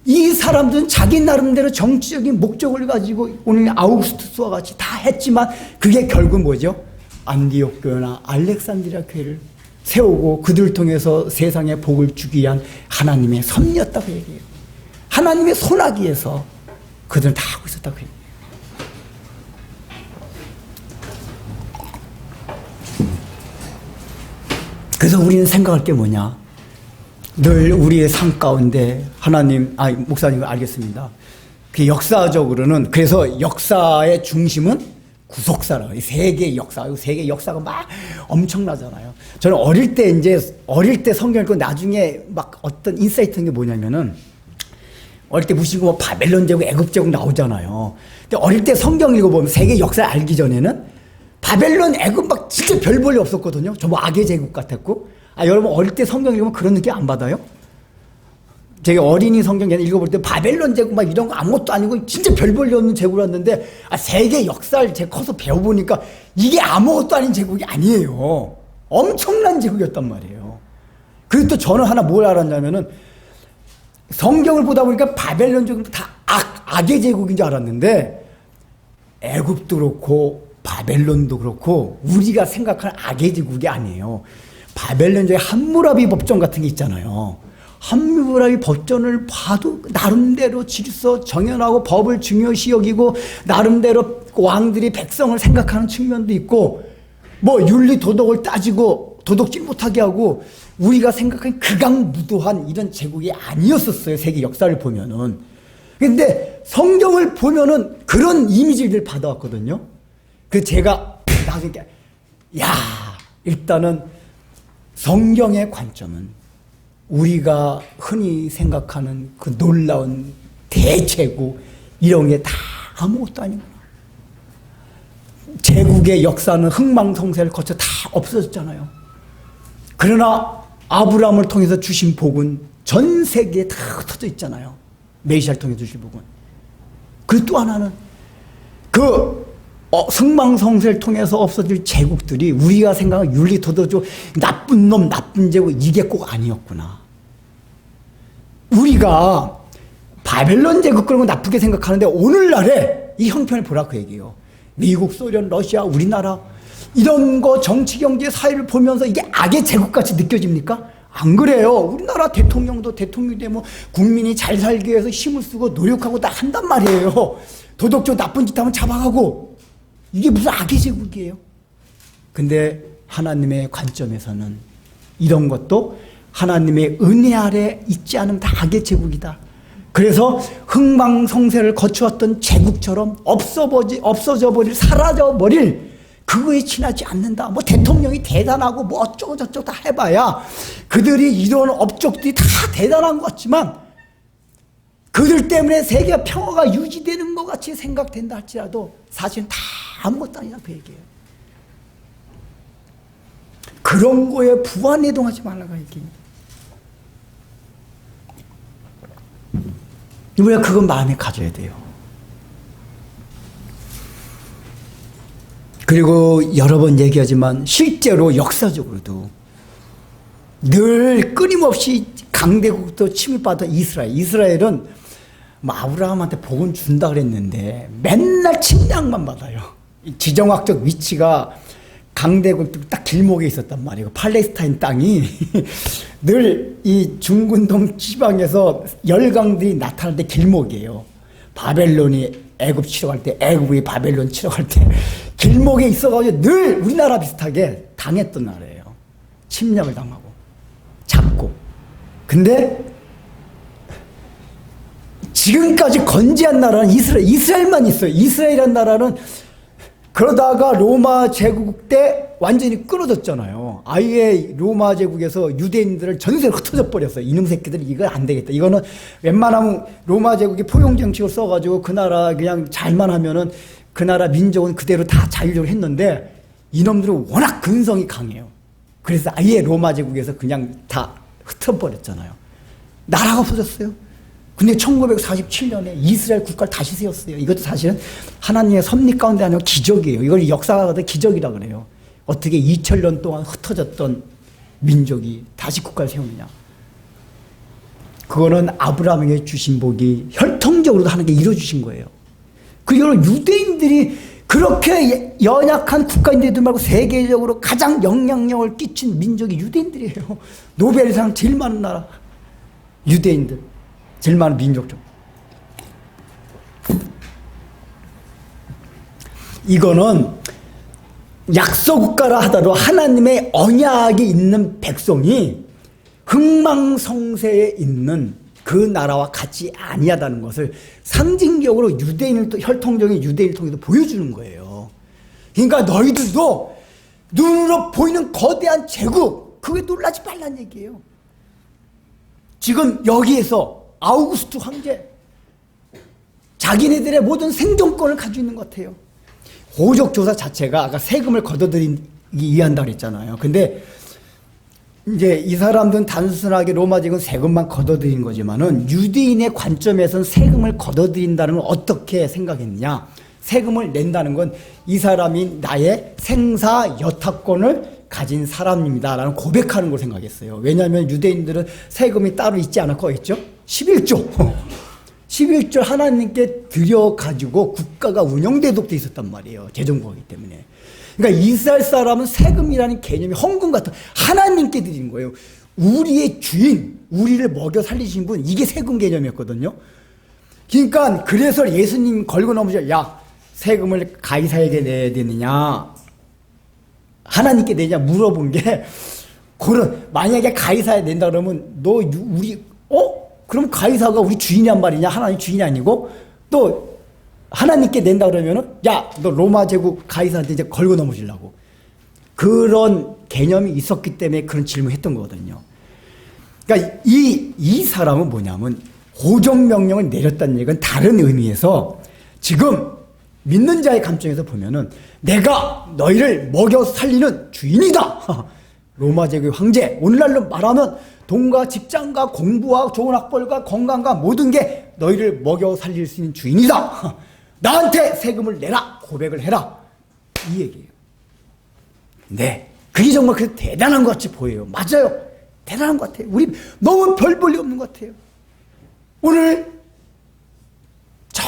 이 사람들은 자기 나름대로 정치적인 목적을 가지고 오늘 아우구스투스와 같이 다 했지만 그게 결국 뭐죠? 안디옥 교회나 알렉산드리아 교회를 세우고 그들을 통해서 세상에 복을 주기 위한 하나님의 섭리였다고 얘기해요. 하나님의 손아귀에서 그들은 다 하고 있었다고 얘기해요. 그래서 우리는 생각할 게 뭐냐? 늘 우리의 삶 가운데 하나님, 목사님 알겠습니다. 그 역사적으로는, 그래서 역사의 중심은 구속사라. 이 세계의 역사가 막 엄청나잖아요. 저는 어릴 때 성경 읽고 나중에 막 어떤 인사이트인 게 뭐냐면은, 어릴 때 무시고 뭐 바벨론 제국, 애굽 제국 나오잖아요. 근데 어릴 때 성경 읽어보면 세계 역사를 알기 전에는 바벨론, 애굽 막 진짜 별 볼일 없었거든요. 저 뭐 악의 제국 같았고. 여러분 어릴 때 성경 읽으면 그런 느낌 안 받아요? 제가 어린이 성경 읽어볼 때 바벨론 제국 막 이런 거 아무것도 아니고 진짜 별 볼일 없는 제국이었는데, 세계 역사를 제가 커서 배워보니까 이게 아무것도 아닌 제국이 아니에요. 엄청난 제국이었단 말이에요. 그리고 또 저는 하나 뭘 알았냐면은, 성경을 보다 보니까 바벨론 제국도 다 악의 제국인 줄 알았는데, 애굽도 그렇고 바벨론도 그렇고 우리가 생각하는 악의 제국이 아니에요. 바벨론 제국 함무라비 법전 같은 게 있잖아요. 함무라비 법전을 봐도 나름대로 질서 정연하고 법을 중요시 여기고 나름대로 왕들이 백성을 생각하는 측면도 있고, 뭐 윤리 도덕을 따지고 도덕질 못하게 하고 우리가 생각한 극악무도한 이런 제국이 아니었었어요. 세계 역사를 보면은. 근데 성경을 보면은 그런 이미지를 받아왔거든요. 그 제가 나중에 일단은 성경의 관점은 우리가 흔히 생각하는 그 놀라운 대제국 이런 게 다 아무것도 아니구나. 제국의 역사는 흥망성쇠를 거쳐 다 없어졌잖아요. 그러나 아브라함을 통해서 주신 복은 전 세계에 다 흩어져 있잖아요. 메시아를 통해 주신 복은. 그리고 또 하나는 흥망성쇠를 통해서 없어질 제국들이 우리가 생각하는 윤리도덕적 나쁜 놈, 나쁜 제국 이게 꼭 아니었구나. 우리가 바벨론 제국 그런 거 나쁘게 생각하는데 오늘날에 이 형편을 보라 그 얘기예요. 미국, 소련, 러시아, 우리나라 이런 거 정치, 경제, 사회를 보면서 이게 악의 제국같이 느껴집니까? 안 그래요. 우리나라 대통령도 대통령이 되면 국민이 잘 살기 위해서 힘을 쓰고 노력하고 다 한단 말이에요. 도덕적 나쁜 짓 하면 잡아가고. 이게 무슨 악의 제국이에요? 근데 하나님의 관점에서는 이런 것도 하나님의 은혜 아래 있지 않으면 다 악의 제국이다. 그래서 흥망성쇠를 거쳐왔던 제국처럼 없어져 버릴, 사라져 버릴 그거에 지나지 않는다. 뭐 대통령이 대단하고 뭐 어쩌고 저쩌고 다 해봐야 그들이 이루어온 업적들이 다 대단한 것 같지만 그들 때문에 세계 평화가 유지되는 것 같이 생각된다 할지라도 사실은 다 아무것도 아니다 그 얘기예요. 그런 거에 부안해동하지 말라고 얘기입니다. 우리가 그건 마음에 가져야 돼요. 그리고 여러 번 얘기하지만 실제로 역사적으로도 늘 끊임없이 강대국부터 침입받던 이스라엘은 아브라함한테 복은 준다 그랬는데 맨날 침략만 받아요. 지정학적 위치가 강대국 딱 길목에 있었단 말이에요. 팔레스타인 땅이 늘 이 중근동 지방에서 열강들이 나타날 때 길목이에요. 바벨론이 애굽 치러 갈 때, 애굽이 바벨론 치러 갈 때 길목에 있어가지고 늘 우리나라 비슷하게 당했던 나라예요. 침략을 당하고 잡고. 근데 지금까지 건재한 나라는 이스라엘만 있어요. 이스라엘이라는 나라는 그러다가 로마 제국 때 완전히 끊어졌잖아요. 아예 로마 제국에서 유대인들을 전세로 흩어져 버렸어요. 이놈 새끼들이 이거 안 되겠다. 이거는 웬만하면 로마 제국이 포용 정책을 써가지고 그 나라 그냥 잘만 하면은 그 나라 민족은 그대로 다 자유적으로 했는데 이놈들은 워낙 근성이 강해요. 그래서 아예 로마 제국에서 그냥 다 흩어버렸잖아요. 나라가 없어졌어요. 근데 1947년에 이스라엘 국가를 다시 세웠어요. 이것도 사실은 하나님의 섭리 가운데 아니고 기적이에요. 이걸 역사가 기적이라 그래요. 어떻게 2000년 동안 흩어졌던 민족이 다시 국가를 세우느냐. 그거는 아브라함에게 주신 복이 혈통적으로도 하는 게 이루어주신 거예요. 그리고 유대인들이 그렇게 연약한 국가인데도 말고 세계적으로 가장 영향력을 끼친 민족이 유대인들이에요. 노벨상 제일 많은 나라. 유대인들. 제일 많은 민족적. 이거는 약소국가라 하더라도 하나님의 언약이 있는 백성이 흥망성쇠에 있는 그 나라와 같이 아니하다는 것을 상징적으로 유대인을 또 혈통적인 유대인을 통해서 보여주는 거예요. 그러니까 너희들도 눈으로 보이는 거대한 제국 그게 놀라지 말란 얘기예요. 지금 여기에서 아우구스투 황제 자기네들의 모든 생존권을 가지고 있는 것 같아요. 호적조사 자체가 아까 세금을 걷어들이기 위한다 그랬잖아요. 근데 이제 이 사람들은 단순하게 로마 제국은 세금만 걷어들인 거지만은 유대인의 관점에서는 세금을 걷어들인다는 걸 어떻게 생각했느냐. 세금을 낸다는 건 이 사람이 나의 생사 여타권을 가진 사람입니다라는 고백하는 걸 생각했어요. 왜냐하면 유대인들은 세금이 따로 있지 않을 거겠죠? 11조. 11조 하나님께 드려가지고 국가가 운영되도록 돼 있었단 말이에요. 재정국이기 때문에. 그러니까 이스라엘 사람은 세금이라는 개념이 헌금 같은 하나님께 드리는 거예요. 우리의 주인, 우리를 먹여 살리신 분, 이게 세금 개념이었거든요. 그러니까 그래서 예수님 걸고 넘으셔. 야, 세금을 가이사에게 내야 되느냐? 하나님께 내냐 물어본 게 그런 만약에 가이사에 낸다 그러면 너 우리 그럼 가이사가 우리 주인이란 말이냐? 하나님 주인이 아니고 또 하나님께 낸다 그러면은 야 너 로마 제국 가이사한테 이제 걸고 넘어지려고 그런 개념이 있었기 때문에 그런 질문했던 거거든요. 그러니까 이 사람은 뭐냐면 호정명령을 내렸다는 얘기는 다른 의미에서 지금 믿는 자의 감정에서 보면은 내가 너희를 먹여 살리는 주인이다. 로마 제국의 황제, 오늘날로 말하면 돈과 직장과 공부와 좋은 학벌과 건강과 모든 게 너희를 먹여 살릴 수 있는 주인이다. 나한테 세금을 내라. 고백을 해라. 이 얘기예요. 네, 그게 정말 그래도 대단한 것 같이 보여요. 맞아요. 대단한 것 같아요. 우리 너무 별 볼일 없는 것 같아요. 오늘 저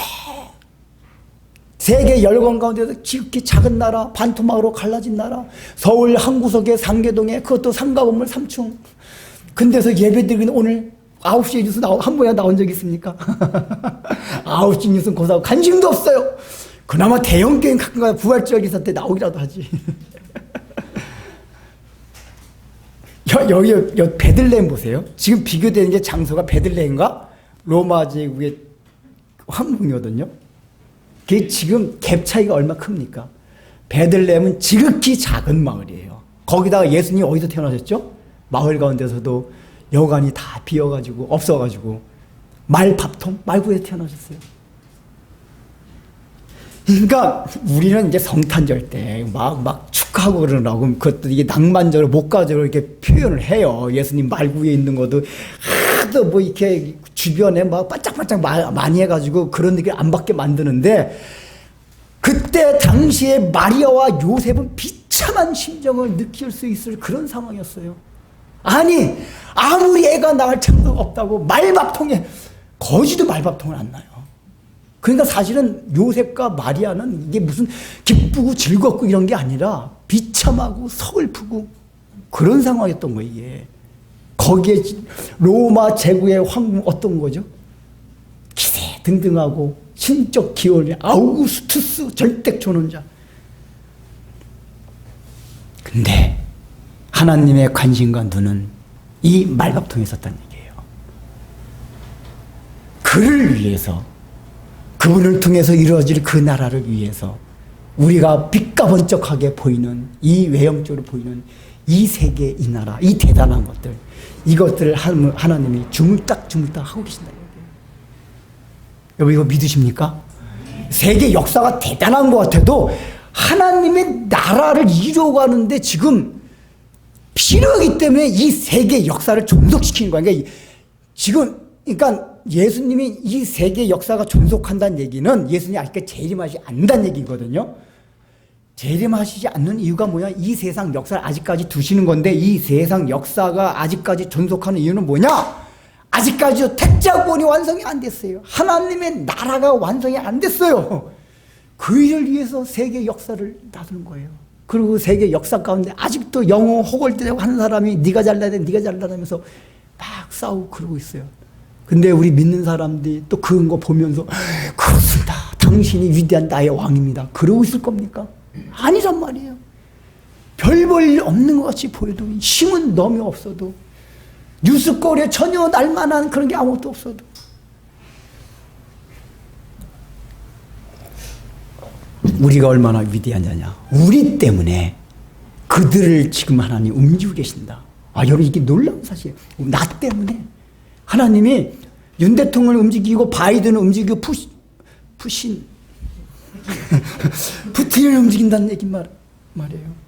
세계 열강 가운데서 지극히 작은 나라, 반토막으로 갈라진 나라, 서울 한 구석에 상계동에 그것도 상가 건물 3층 근데서 예배드리는 오늘 9시에 뉴스 한 번이나 나온 적 있습니까? 9시 뉴스는 고사하고 관심도 없어요. 그나마 대형 게임 가끔가다 부활절 기사 때 나오기라도 하지. 여기 베들레헴 보세요. 지금 비교되는 게 장소가 베들레헴과 로마 제국의 황궁이거든요. 그게 지금 갭 차이가 얼마 큽니까? 베들레헴은 지극히 작은 마을이에요. 거기다가 예수님이 어디서 태어나셨죠? 마을 가운데서도 여관이 다 비어가지고 없어가지고 말밥통 말구에서 태어나셨어요. 그러니까 우리는 이제 성탄절 때 막 축하하고 그러라고 그것도 이게 낭만적으로 목가적으로 이렇게 표현을 해요. 예수님 말구에 있는 것도 하도 뭐 이렇게 주변에 막 반짝반짝 많이 해가지고 그런 느낌 안 받게 만드는데 그때 당시에 마리아와 요셉은 비참한 심정을 느낄 수 있을 그런 상황이었어요. 아니 아무리 애가 낳을 틈도 없다고 말밥통에 거지도 말밥통을 안 놔요. 그러니까 사실은 요셉과 마리아는 이게 무슨 기쁘고 즐겁고 이런 게 아니라 비참하고 서글프고 그런 상황이었던 거예요. 이게. 거기에 로마 제국의 황궁 어떤 거죠? 기세등등하고 신적 기원의 아우구스투스 절대 존원자. 근데 하나님의 관심과 눈은 이 말밥통에 있었다는 얘기예요. 그를 위해서 그분을 통해서 이루어질 그 나라를 위해서 우리가 빛과 번쩍하게 보이는 이 외형적으로 보이는 이 세계 이 나라 이 대단한 것들 이것들을 하나님이 주물딱 하고 계신다. 여러분 이거 믿으십니까? 세계 역사가 대단한 것 같아도 하나님의 나라를 이루어가는데 지금 필요하기 때문에 이 세계 역사를 존속시키는 거야. 그러니까 지금 그러니까 예수님이 이 세계 역사가 존속한다는 얘기는 예수님이 아직까지 재림하지 않는다는 얘기거든요. 재림하시지 않는 이유가 뭐냐? 이 세상 역사를 아직까지 두시는 건데 이 세상 역사가 아직까지 존속하는 이유는 뭐냐? 아직까지 택자권이 완성이 안 됐어요. 하나님의 나라가 완성이 안 됐어요. 그 일을 위해서 세계 역사를 놔두는 거예요. 그리고 세계 역사 가운데 아직도 영어 호걸대고 하는 사람이 네가 잘나야 돼, 네가 잘나야 하면서 막 싸우고 그러고 있어요. 근데 우리 믿는 사람들이 또 그런 거 보면서 그렇습니다. 당신이 위대한 나의 왕입니다. 그러고 있을 겁니까? 아니란 말이에요. 별 볼 일 없는 것 같이 보여도 힘은 너무 없어도 뉴스거리에 전혀 날만한 그런 게 아무것도 없어도 우리가 얼마나 위대한 자냐. 우리 때문에 그들을 지금 하나님 움직이고 계신다. 여러분 이게 놀라운 사실이에요. 나 때문에 하나님이 윤 대통령을 움직이고 바이든을 움직이고 푸틴을 움직인다는 얘기 말이에요.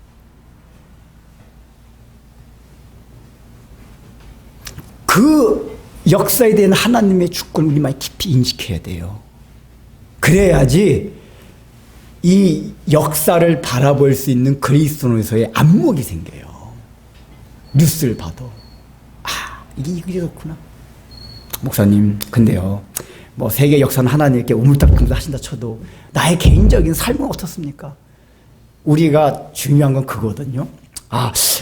그 역사에 대한 하나님의 주권을 우리 많이 깊이 인식해야 돼요. 그래야지 이 역사를 바라볼 수 있는 그리스도인으로서의 안목이 생겨요. 뉴스를 봐도 이게 그렇구나. 목사님 근데요 뭐 세계 역사는 하나님께 우물딱지면서 하신다 쳐도 나의 개인적인 삶은 어떻습니까? 우리가 중요한 건 그거거든요.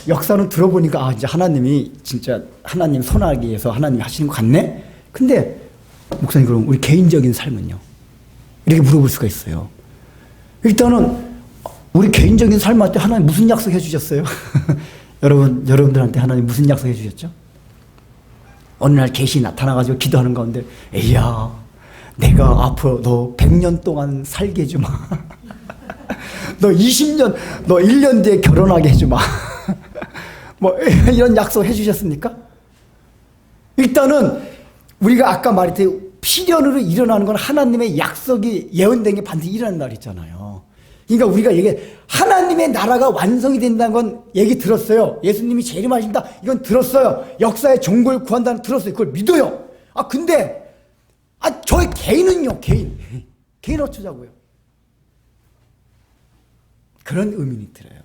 역사는 들어보니까 이제 하나님이 진짜 하나님 선하기 위해서 하나님이 하시는 것 같네? 근데 목사님 그럼 우리 개인적인 삶은요? 이렇게 물어볼 수가 있어요. 일단은 우리 개인적인 삶한테 하나님 무슨 약속 해주셨어요? 여러분들한테 하나님 무슨 약속 해주셨죠? 어느 날 계시 나타나가지고 기도하는 가운데, 에이야, 내가 앞으로 너 100년 동안 살게 해주마. 너 20년, 너 1년 뒤에 결혼하게 해주마. 뭐 이런 약속 해주셨습니까? 일단은 우리가 아까 말했듯이 필연으로 일어나는 건 하나님의 약속이 예언된 게 반드시 일어나는 날 있잖아요. 그러니까 우리가 하나님의 나라가 완성이 된다는 건 얘기 들었어요. 예수님이 재림하신다, 이건 들었어요. 역사의 종국을 구한다는 들었어요. 그걸 믿어요. 근데 저의 개인은요, 개인 어쩌자고요. 그런 의미는 들어요.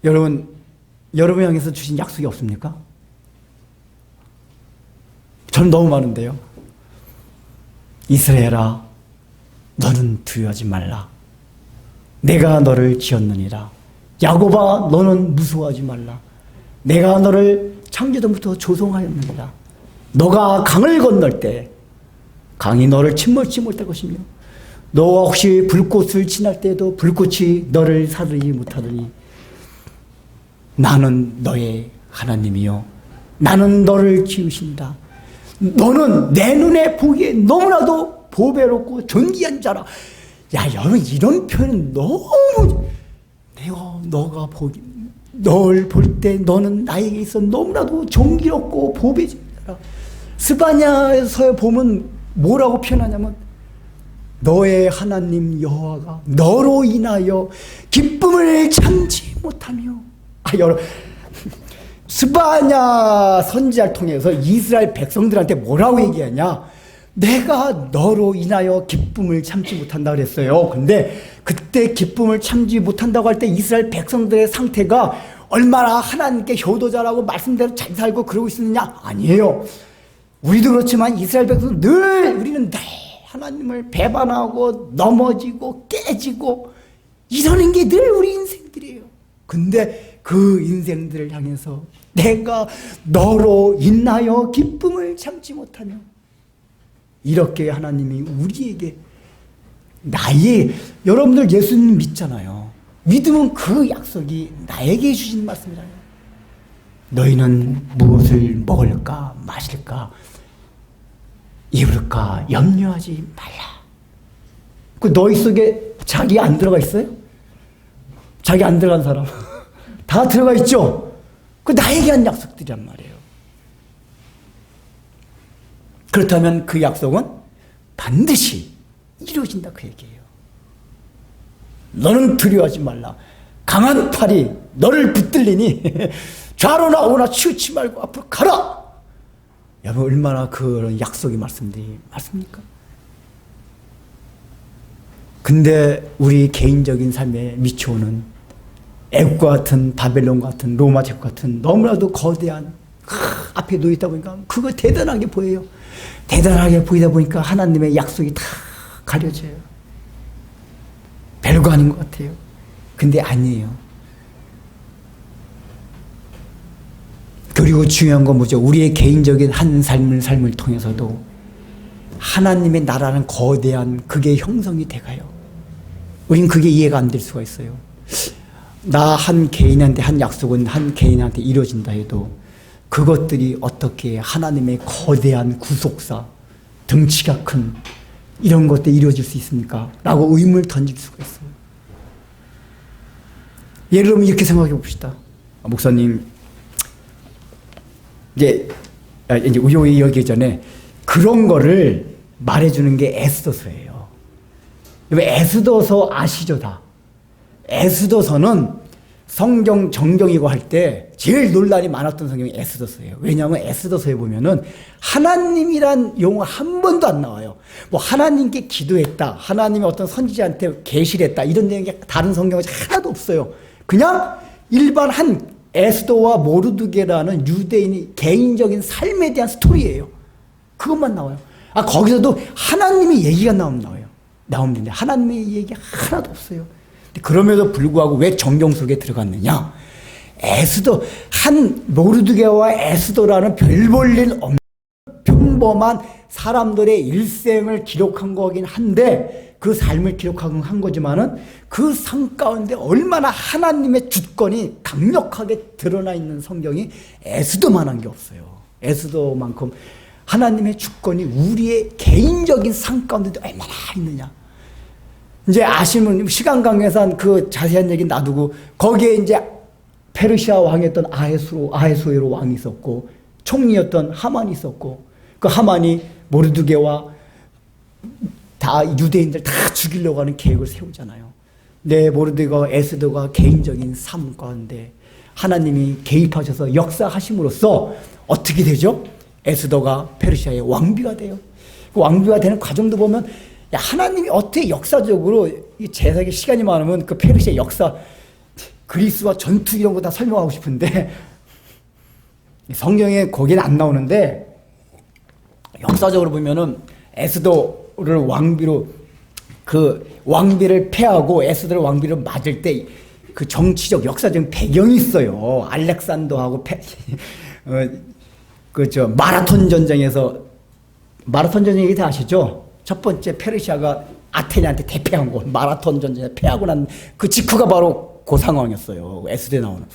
여러분 향해서 주신 약속이 없습니까? 저는 너무 많은데요. 이스라엘아, 너는 두려워하지 말라. 내가 너를 지었느니라. 야곱아, 너는 무서워하지 말라. 내가 너를 창조전부터 조성하였느니라. 너가 강을 건널 때 강이 너를 침몰치 못할 것이며, 너가 혹시 불꽃을 지날 때에도 불꽃이 너를 사르지 못하더니, 나는 너의 하나님이요 나는 너를 지으신다. 너는 내 눈에 보기에 너무나도 보배롭고 존귀한 자라. 야, 여러분, 이런 표현은 너무, 너가 널 볼 때 너는 나에게 있어 너무나도 존귀롭고 보배진 자라. 스바냐에서 보면 뭐라고 표현하냐면, 너의 하나님 여호와가 너로 인하여 기쁨을 참지 못하며. 여러분, 스바냐 선지자를 통해서 이스라엘 백성들한테 뭐라고 얘기하냐? 내가 너로 인하여 기쁨을 참지 못한다 그랬어요. 근데 그때 기쁨을 참지 못한다고 할 때 이스라엘 백성들의 상태가 얼마나 하나님께 효도자라고 말씀대로 잘 살고 그러고 있었느냐? 아니에요. 우리도 그렇지만 이스라엘 백성은 우리는 늘 하나님을 배반하고 넘어지고 깨지고 이러는 게 늘 우리 인생들이에요. 근데 그 인생들을 향해서 내가 너로 인하여 기쁨을 참지 못하며, 이렇게 하나님이 우리에게 여러분들 예수님 믿잖아요. 믿으면 그 약속이 나에게 주신 말씀이잖아요. 너희는 무엇을 먹을까 마실까 입을까 염려하지 말라. 그 너희 속에 자기 안 들어가 있어요? 자기 안 들어간 사람 다 들어가 있죠? 그 나에게 한 약속들이란 말이에요. 그렇다면 그 약속은 반드시 이루어진다, 그 얘기예요. 너는 두려워하지 말라. 강한 팔이 너를 붙들리니 좌로나 우로나 치우치 말고 앞으로 가라. 여러분, 얼마나 그런 약속의 말씀들이 많습니까? 근데 우리 개인적인 삶에 미쳐오는 애국과 같은, 바벨론과 같은, 로마 제국 같은 너무나도 거대한 앞에 놓여있다 보니까 그거 대단하게 보여요. 대단하게 보이다 보니까 하나님의 약속이 다 가려져요. 별거 아닌 것 같아요. 근데 아니에요. 그리고 중요한 건 뭐죠? 우리의 개인적인 한 삶을 통해서도 하나님의 나라는 거대한 그게 형성이 돼가요. 우린 그게 이해가 안 될 수가 있어요. 나 한 개인한테 한 약속은 한 개인한테 이루어진다 해도 그것들이 어떻게 하나님의 거대한 구속사, 덩치가 큰 이런 것들이 이루어질 수 있습니까? 라고 의문을 던질 수가 있어요. 예를 들면 이렇게 생각해 봅시다. 목사님, 이제 우리 여기 전에 그런 거를 말해주는 게 에스더서예요. 에스더서 아시죠, 다? 에스더서는 성경 정경이고 할 때 제일 논란이 많았던 성경이 에스더서예요. 왜냐하면 에스더서에 보면은 하나님이란 용어 한 번도 안 나와요. 뭐 하나님께 기도했다, 하나님의 어떤 선지자한테 계시를 했다, 이런 내용이 다른 성경에 하나도 없어요. 그냥 일반 한 에스더와 모르드게라는 유대인의 개인적인 삶에 대한 스토리예요. 그것만 나와요. 거기서도 하나님의 얘기가 나와요. 나오는데 하나님의 얘기 하나도 없어요. 그럼에도 불구하고 왜 정경 속에 들어갔느냐? 에스더, 한 모르드게와 에스더라는 별 볼 일 없는 평범한 사람들의 일생을 기록한 거긴 한데, 그 삶을 기록한 거지만은 그 삶 가운데 얼마나 하나님의 주권이 강력하게 드러나 있는 성경이 에스더만한 게 없어요. 에스더만큼 하나님의 주권이 우리의 개인적인 삶 가운데도 얼마나 있느냐. 이제 아시면 시간 관계상 그 자세한 얘기 놔두고 거기에 이제 페르시아 왕이었던 아하수에로 왕이 있었고 총리였던 하만이 있었고 그 하만이 모르드게와 다 유대인들 다 죽이려고 하는 계획을 세우잖아요. 모르드게와 에스더가 개인적인 삶 가운데 하나님이 개입하셔서 역사하심으로써 어떻게 되죠? 에스더가 페르시아의 왕비가 돼요. 그 왕비가 되는 과정도 보면 야, 하나님이 어떻게 역사적으로 이 제사기 시간이 많으면 그 페르시아 역사 그리스와 전투 이런 거 다 설명하고 싶은데 성경에 거기는 안 나오는데 역사적으로 보면은 에스더를 왕비로 그 왕비를 패하고 에스더를 왕비로 맞을 때 그 정치적 역사적 배경이 있어요. 알렉산더하고 마라톤 전쟁에서 마라톤 전쟁 얘기 다 아시죠? 첫 번째 페르시아가 아테네한테 대패한 거 마라톤 전쟁에 패하고 난 그 직후가 바로 그 상황이었어요. 에스더에 나오는.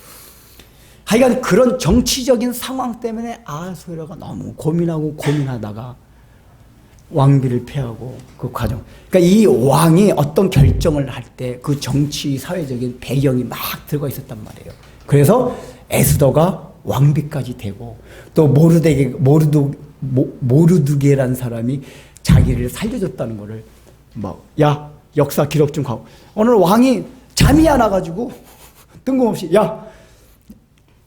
하여간 그런 정치적인 상황 때문에 아하수에로가 너무 고민하다가 왕비를 패하고 그 과정. 그러니까 이 왕이 어떤 결정을 할 때 그 정치 사회적인 배경이 막 들어가 있었단 말이에요. 그래서 에스더가 왕비까지 되고 또 모르드게라는 사람이 자기를 살려줬다는 거를 야 역사 기록 좀 가고 오늘 왕이 잠이 안 와가지고 뜬금없이 야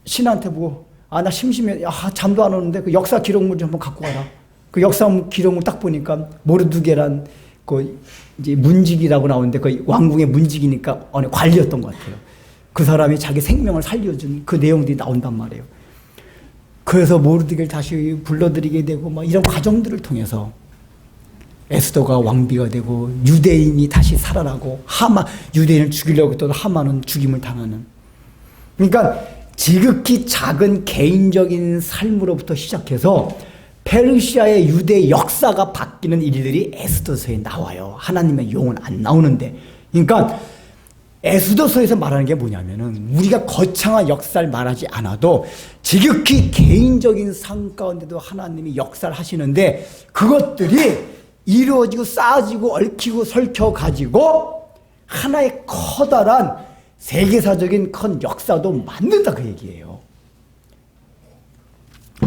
신한테 보고 나 심심해 잠도 안 오는데 그 역사 기록물 좀 한번 갖고 와라. 그 역사 기록물 딱 보니까 모르드게란 그 이제 문직이라고 나오는데 그 왕궁의 문직이니까 어느 관리였던 것 같아요. 그 사람이 자기 생명을 살려준 그 내용들이 나온단 말이에요. 그래서 모르드게를 다시 불러들이게 되고 막 이런 과정들을 통해서 에스더가 왕비가 되고 유대인이 다시 살아나고 유대인을 죽이려고 했던 하만은 죽임을 당하는. 그러니까 지극히 작은 개인적인 삶으로부터 시작해서 페르시아의 유대 역사가 바뀌는 일들이 에스더서에 나와요. 하나님의 용은 안 나오는데. 그러니까 에스더서에서 말하는 게 뭐냐면은 우리가 거창한 역사를 말하지 않아도 지극히 개인적인 삶 가운데도 하나님이 역사를 하시는데 그것들이 이루어지고 쌓아지고 얽히고 설켜가지고 하나의 커다란 세계사적인 큰 역사도 만든다 그 얘기예요.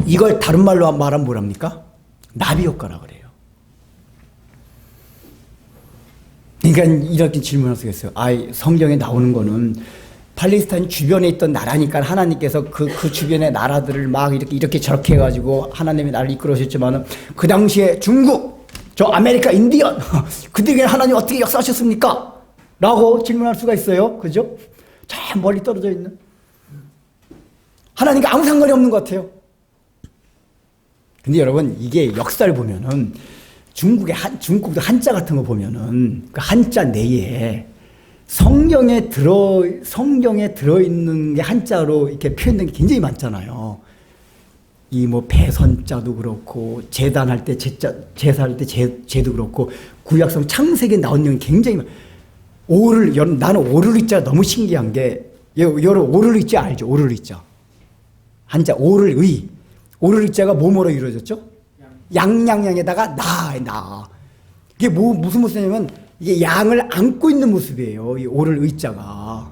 이걸 다른 말로 말하면 뭐랍니까? 나비효과라 그래요. 그러니까 이렇게 질문할 수 있어요. 성경에 나오는 거는 팔레스타인 주변에 있던 나라니까 하나님께서 그 주변의 나라들을 막 이렇게 저렇게 해가지고 하나님의 나라를 이끌어주셨지만은 그 당시에 중국, 저 아메리카 인디언, 그들에게 하나님 어떻게 역사하셨습니까? 라고 질문할 수가 있어요. 그죠? 저 멀리 떨어져 있는. 하나님과 아무 상관이 없는 것 같아요. 근데 여러분, 이게 역사를 보면은 중국도 한자 같은 거 보면은 그 한자 내에 성경에 들어있는 게 한자로 이렇게 표현된 게 굉장히 많잖아요. 이 배선자도 그렇고, 제단할 때 제사할 때 제도 그렇고, 구약성 창세기에 나온 내용이 굉장히 나는 오를리자가 너무 신기한 게, 여러분 오를리자 알죠? 오를리자. 한자 오를의. 오를리자가 뭐뭐로 이루어졌죠? 양양양에다가 나. 이게 무슨 모습이냐면, 이게 양을 안고 있는 모습이에요. 이 오를 의자가.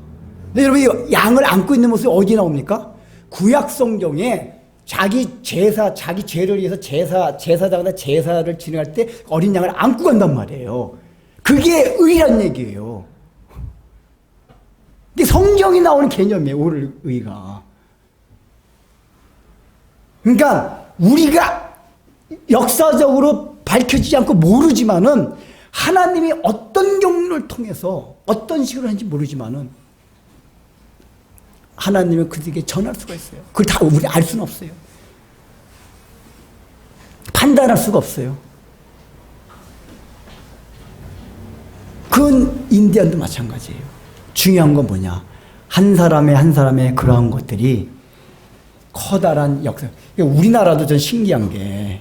근데 여러분, 이 양을 안고 있는 모습이 어디 나옵니까? 구약 성경에 자기 죄를 위해서 제사장한테 제사를 진행할 때 어린 양을 안고 간단 말이에요. 그게 의란 얘기예요. 근데 성경이 나오는 개념이에요, 오를 의가. 그러니까 우리가 역사적으로 밝혀지지 않고 모르지만은 하나님이 어떤 경로를 통해서 어떤 식으로 하는지 모르지만은 하나님은 그들에게 전할 수가 있어요. 그걸 다 우리 알 수는 없어요. 판단할 수가 없어요. 그건 인디언도 마찬가지예요. 중요한 건 뭐냐? 한 사람의 그러한 것들이 커다란 역사. 우리나라도 전 신기한 게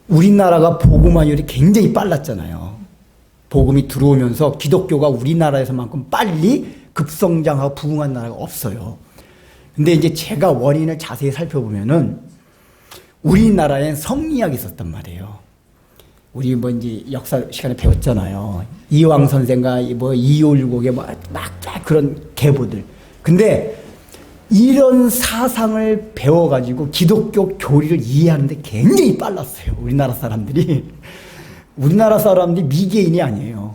우리나라가 복음화율이 굉장히 빨랐잖아요. 복음이 들어오면서 기독교가 우리나라에서만큼 빨리 급성장하고 부흥한 나라가 없어요. 근데 이제 제가 원인을 자세히 살펴보면은 우리나라엔 성리학이 있었단 말이에요. 우리 뭐 이제 역사 시간에 배웠잖아요. 이황 선생과 뭐 이율곡의 막 그런 계보들. 근데 이런 사상을 배워가지고 기독교 교리를 이해하는데 굉장히 빨랐어요. 우리나라 사람들이. 우리나라 사람들이 미개인이 아니에요.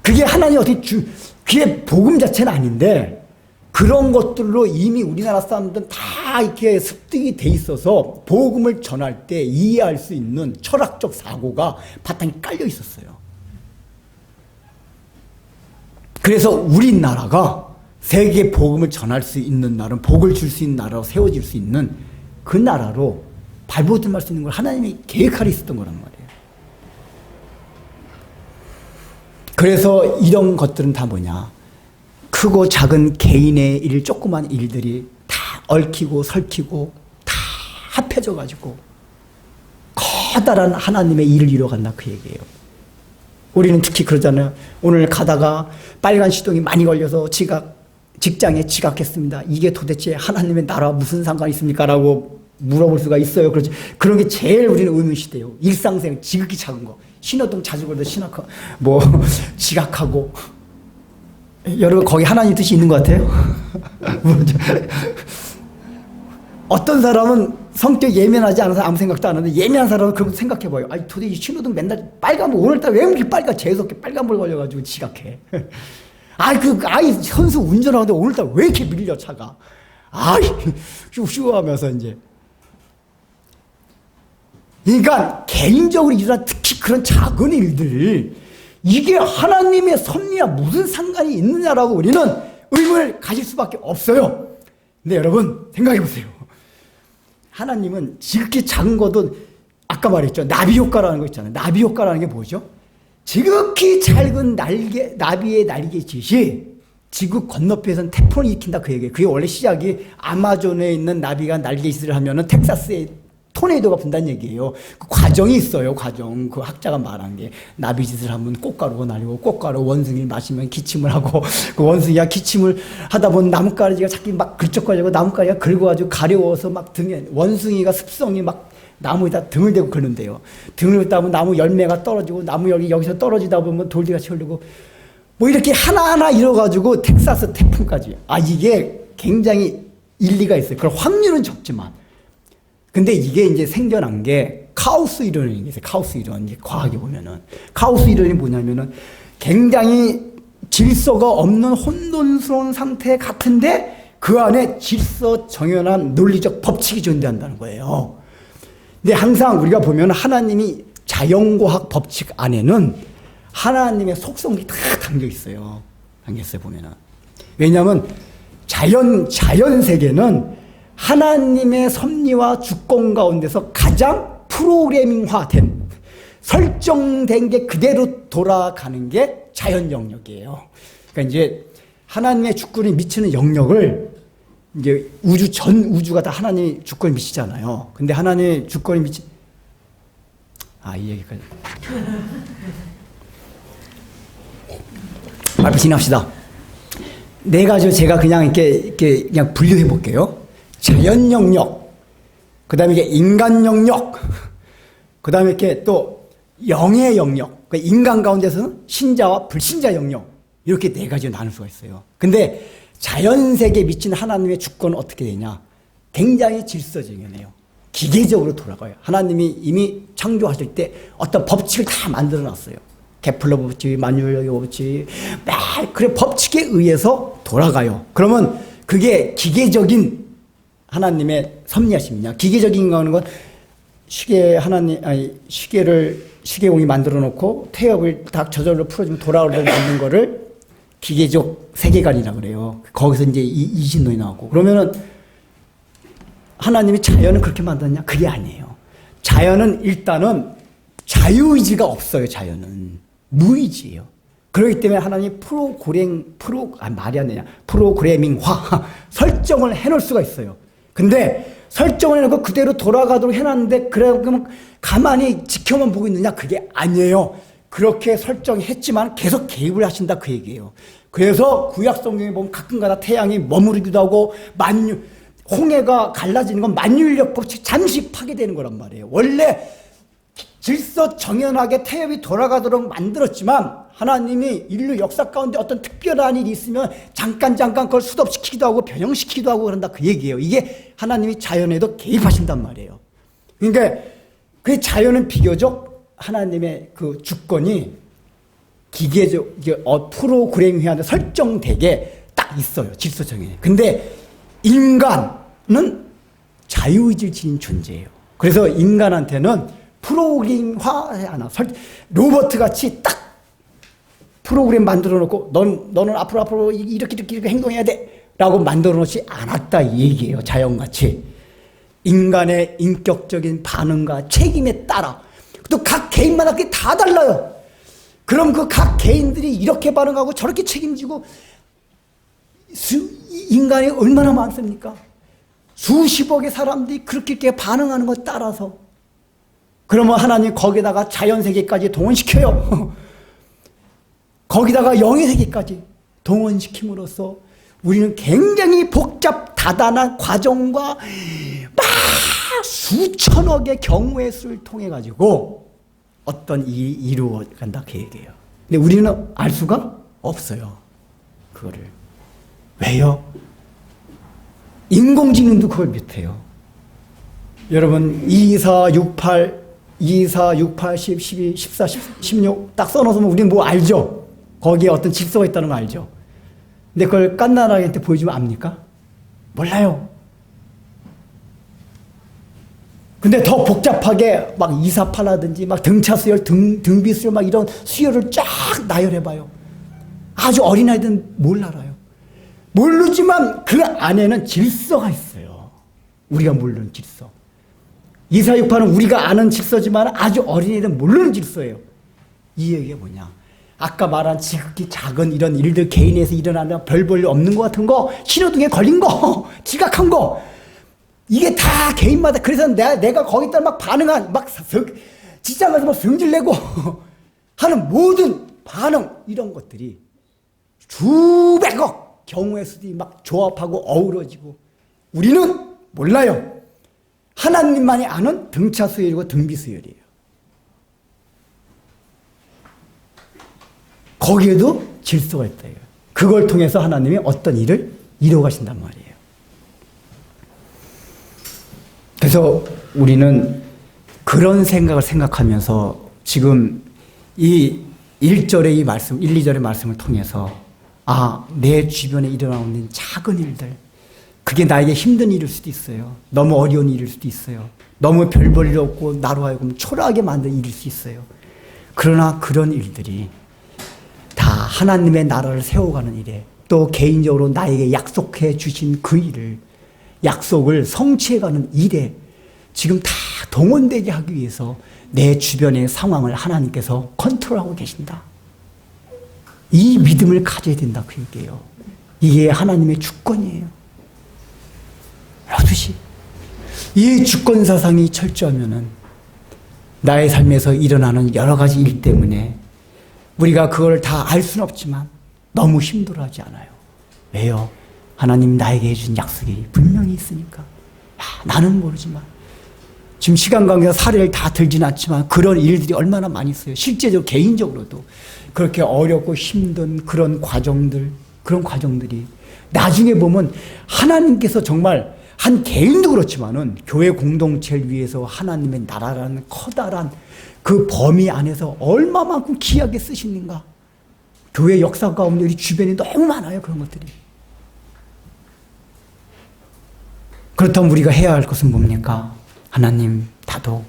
그게 하나님 어떻게 그게 복음 자체는 아닌데 그런 것들로 이미 우리나라 사람들은 다 이렇게 습득이 돼 있어서 복음을 전할 때 이해할 수 있는 철학적 사고가 바탕에 깔려 있었어요. 그래서 우리나라가 세계 복음을 전할 수 있는 나라, 복을 줄 수 있는 나라로 세워질 수 있는 그 나라로 발돋움할 수 있는 걸 하나님이 계획하려 있었던 거란 말이에요. 그래서 이런 것들은 다 뭐냐? 크고 작은 개인의 일, 조그만 일들이 다 얽히고 설키고 다 합해져가지고 커다란 하나님의 일을 이뤄간다 그 얘기예요. 우리는 특히 그러잖아요. 오늘 가다가 빨간 시동이 많이 걸려서 직장에 지각했습니다. 이게 도대체 하나님의 나라와 무슨 상관이 있습니까? 라고 물어볼 수가 있어요. 그렇지. 그런 게 제일 우리는 의문시돼요. 일상생 지극히 작은 거. 신호등 자주 걸려도 지각하고. 여러분 거기 하나님 뜻이 있는 것 같아요? 어떤 사람은 성격 예민하지 않아서 아무 생각도 안 하는데 예민한 사람은 그런 거 생각해봐요. 아니 도대체 신호등 맨날 빨간불 오늘따라 왜 이렇게 재수없게 빨간불 걸려가지고 지각해. 아이 선수 운전하는데 오늘따라 왜 이렇게 밀려 차가. 슈슈하면서 이제. 그러니까 개인적으로 일어난 특히 그런 작은 일들 이게 하나님의 섭리와 무슨 상관이 있느냐라고 우리는 의문을 가질 수밖에 없어요. 근데 여러분 생각해 보세요. 하나님은 지극히 작은 것도 아까 말했죠. 나비 효과라는 거 있잖아요. 나비 효과라는 게 뭐죠? 지극히 작은 나비의 날개짓이 지구 건너편에서는 태풍을 일으킨다 그 얘기예요. 그게 원래 시작이 아마존에 있는 나비가 날개짓을 하면은 텍사스에 토네이도가 분다는 얘기예요. 그 과정이 있어요. 과정. 그 학자가 말한 게 나비짓을 하면 꽃가루가 날리고 꽃가루 원숭이를 마시면 기침을 하고 그 원숭이가 기침을 하다 보면 나뭇가지가 자꾸 막 긁적거리고 나뭇가지가 긁어가지고 가려워서 막 등에 원숭이가 습성이 막 나무에다 등을 대고 긁는데요. 등을 긁다 보면 나무 열매가 떨어지고 나무 열이 여기서 떨어지다 보면 돌기같이 흐르고 뭐 이렇게 하나하나 이뤄가지고 텍사스 태풍까지. 이게 굉장히 일리가 있어요. 그런 확률은 적지만. 근데 이게 이제 생겨난 게 카오스 이론이 있어요. 카오스 이론. 이제 과학에 보면은. 카오스 이론이 뭐냐면은 굉장히 질서가 없는 혼돈스러운 상태 같은데 그 안에 질서 정연한 논리적 법칙이 존재한다는 거예요. 근데 항상 우리가 보면 하나님이 자연과학 법칙 안에는 하나님의 속성이 다 담겨 있어요. 담겨 있어요, 보면은. 왜냐하면 자연 세계는 하나님의 섭리와 주권 가운데서 가장 프로그래밍화된 설정된 게 그대로 돌아가는 게 자연 영역이에요. 그러니까 이제 하나님의 주권이 미치는 영역을 이제 전 우주가 다 하나님의 주권이 미치잖아요. 근데 하나님의 주권이 이 얘기까지. 앞에 지납시다. 네 가지 제가 그냥 이렇게 그냥 분류해 볼게요. 자연 영역, 그 다음에 이게 인간 영역, 그 다음에 이렇게 또 영의 영역, 그러니까 인간 가운데서는 신자와 불신자 영역, 이렇게 네 가지로 나눌 수가 있어요. 근데 자연 세계에 미친 하나님의 주권은 어떻게 되냐? 굉장히 질서정연해요. 기계적으로 돌아가요. 하나님이 이미 창조하실 때 어떤 법칙을 다 만들어 놨어요. 케플러 법칙, 만유인력의 법칙, 그래 법칙에 의해서 돌아가요. 그러면 그게 기계적인 하나님의 섭리하심이냐? 기계적인 거는 건 시계공이 만들어 놓고 태엽을 딱 저절로 풀어주면 돌아오려고 만든 거를 기계적 세계관이라고 그래요. 거기서 이제 이신론이 나오고. 그러면은 하나님이 자연은 그렇게 만들었냐? 그게 아니에요. 자연은 일단은 자유의지가 없어요, 자연은. 무의지예요. 그렇기 때문에 하나님이 프로그래밍화, 설정을 해놓을 수가 있어요. 근데 설정을 해놓고 그대로 돌아가도록 해놨는데 그러면 가만히 지켜만 보고 있느냐? 그게 아니에요. 그렇게 설정했지만 계속 개입을 하신다 그 얘기예요. 그래서 구약 성경에 보면 가끔가다 태양이 머무르기도 하고 홍해가 갈라지는 건 만유인력 법칙 잠시 파괴되는 거란 말이에요. 원래 질서 정연하게 태엽이 돌아가도록 만들었지만 하나님이 인류 역사 가운데 어떤 특별한 일이 있으면 잠깐 그걸 수습시키기도 하고 변형시키기도 하고 그런다 그 얘기예요. 이게 하나님이 자연에도 개입하신단 말이에요. 그러니까 그 자연은 비교적 하나님의 그 주권이 기계적 프로그램화돼 설정되게 딱 있어요. 질서 정연이. 근데 인간은 자유의지를 지닌 존재예요. 그래서 인간한테는 프로그램화 하나 로봇 같이 딱 프로그램 만들어 놓고 너는 앞으로 이렇게 행동해야 돼 라고 만들어 놓지 않았다 이 얘기예요. 자연같이 인간의 인격적인 반응과 책임에 따라 또 각 개인마다 그게 다 달라요. 그럼 그 각 개인들이 이렇게 반응하고 저렇게 책임지고 인간이 얼마나 많습니까? 수십억의 사람들이 그렇게 반응하는 것 따라서 그러면 하나님 거기다가 자연세계까지 동원시켜요. 거기다가 영의세계까지 동원시킴으로써 우리는 굉장히 복잡 다단한 과정과 막 수천억의 경우의 수를 통해 가지고 어떤 일이 이루어간다 그 얘기예요. 근데 우리는 알 수가 없어요. 그거를. 왜요? 인공지능도 그걸 못해요. 여러분 24, 68, 10, 12, 14, 16 딱 써놓으면 우리는 뭐 알죠? 거기에 어떤 질서가 있다는 거 알죠? 근데 그걸 깐나라한테 보여주면 압니까? 몰라요. 근데 더 복잡하게 막 이사파라든지 막 등차 수열, 등비 수열 막 이런 수열을 쫙 나열해봐요. 아주 어린아이들은 뭘 알아요? 모르지만 그 안에는 질서가 있어요. 우리가 모르는 질서. 이사육파는 우리가 아는 질서지만 아주 어린애들은 모르는 질서예요. 이 얘기가 뭐냐? 아까 말한 지극히 작은 이런 일들 개인에서 일어나는 별 볼 일 없는 것 같은 거, 신호등에 걸린 거, 지각한 거, 이게 다 개인마다. 그래서 내가 거기다 막 반응한, 막 직장 가서 막 성질내고 하는 모든 반응, 이런 것들이 수백억 경우의 수들이 막 조합하고 어우러지고 우리는 몰라요. 하나님만이 아는 등차 수열이고 등비 수열이에요. 거기에도 질서가 있다. 그걸 통해서 하나님이 어떤 일을 이루어 가신단 말이에요. 그래서 우리는 그런 생각을 생각하면서 지금 이 1절의 이 말씀, 1, 2절의 말씀을 통해서 내 주변에 일어나는 작은 일들, 그게 나에게 힘든 일일 수도 있어요. 너무 어려운 일일 수도 있어요. 너무 별 볼 일 없고 나로 하여금 초라하게 만든 일일 수 있어요. 그러나 그런 일들이 다 하나님의 나라를 세워가는 일에, 또 개인적으로 나에게 약속해 주신 그 일을, 약속을 성취해가는 일에 지금 다 동원되게 하기 위해서 내 주변의 상황을 하나님께서 컨트롤하고 계신다. 이 믿음을 가져야 된다 그 얘기예요. 이게 하나님의 주권이에요. 여러분이 이 주권 사상이 철저하면은 나의 삶에서 일어나는 여러 가지 일 때문에 우리가 그걸 다 알 수는 없지만 너무 힘들어하지 않아요. 왜요? 하나님 나에게 해준 약속이 분명히 있으니까. 나는 모르지만 지금 시간 관계가 사례를 다 들진 않지만 그런 일들이 얼마나 많이 있어요. 실제적으로 개인적으로도 그렇게 어렵고 힘든 그런 과정들, 그런 과정들이 나중에 보면 하나님께서 정말 한 개인도 그렇지만은 교회 공동체를 위해서 하나님의 나라라는 커다란 그 범위 안에서 얼마만큼 귀하게 쓰시는가. 교회 역사 가운데 우리 주변에 너무 많아요. 그런 것들이. 그렇다면 우리가 해야 할 것은 뭡니까? 하나님, 나도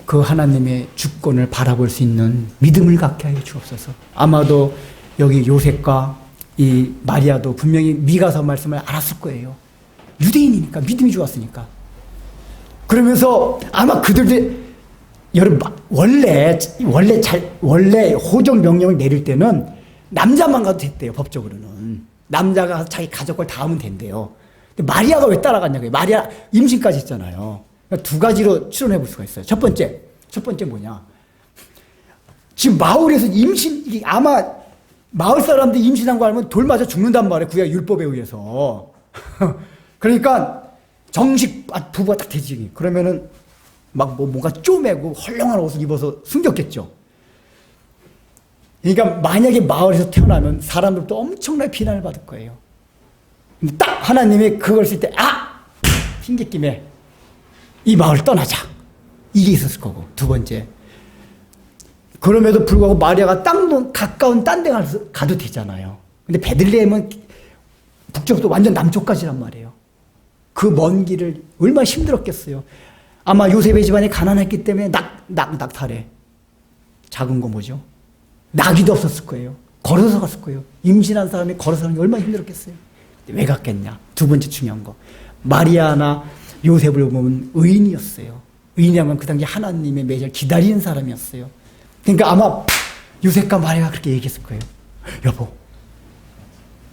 그 하나님의 주권을 바라볼 수 있는 믿음을 갖게 하여 주옵소서. 아마도 여기 요셉과 이 마리아도 분명히 미가서 말씀을 알았을 거예요. 유대인이니까, 믿음이 좋았으니까. 그러면서 아마 그들도, 여러분, 원래 호적 명령을 내릴 때는 남자만 가도 됐대요, 법적으로는. 남자가 자기 가족을 다 하면 된대요. 근데 마리아가 왜 따라갔냐고요. 마리아 임신까지 했잖아요. 그러니까 두 가지로 추론해 볼 수가 있어요. 첫 번째 뭐냐. 지금 마을에서 이게 아마 마을 사람들이 임신한 거 알면 돌 맞아 죽는단 말이에요. 구약 율법에 의해서. 그러니까 정식 부부가 딱 되지. 그러면은 막 뭔가 쪼매고 헐렁한 옷을 입어서 숨겼겠죠. 그러니까 만약에 마을에서 태어나면 사람들도 엄청나게 비난을 받을 거예요. 근데 딱 하나님이 그걸 쓸 때, 핑계김에 이 마을을 떠나자. 이게 있었을 거고. 두 번째. 그럼에도 불구하고 마리아가 가까운 딴 데 가도 되잖아요. 근데 베들레헴은 북쪽도 완전 남쪽까지란 말이에요. 그 먼 길을 얼마나 힘들었겠어요. 아마 요셉의 집안이 가난했기 때문에 낙타래. 작은 거 뭐죠? 나귀도 없었을 거예요. 걸어서 갔을 거예요. 임신한 사람이 걸어서 가는 게 얼마나 힘들었겠어요. 왜 갔겠냐? 두 번째 중요한 거. 마리아나 요셉을 보면 의인이었어요. 의인이라면 그 당시 하나님의 메시아를 기다리는 사람이었어요. 그러니까 아마 요셉과 마리아가 그렇게 얘기했을 거예요. 여보,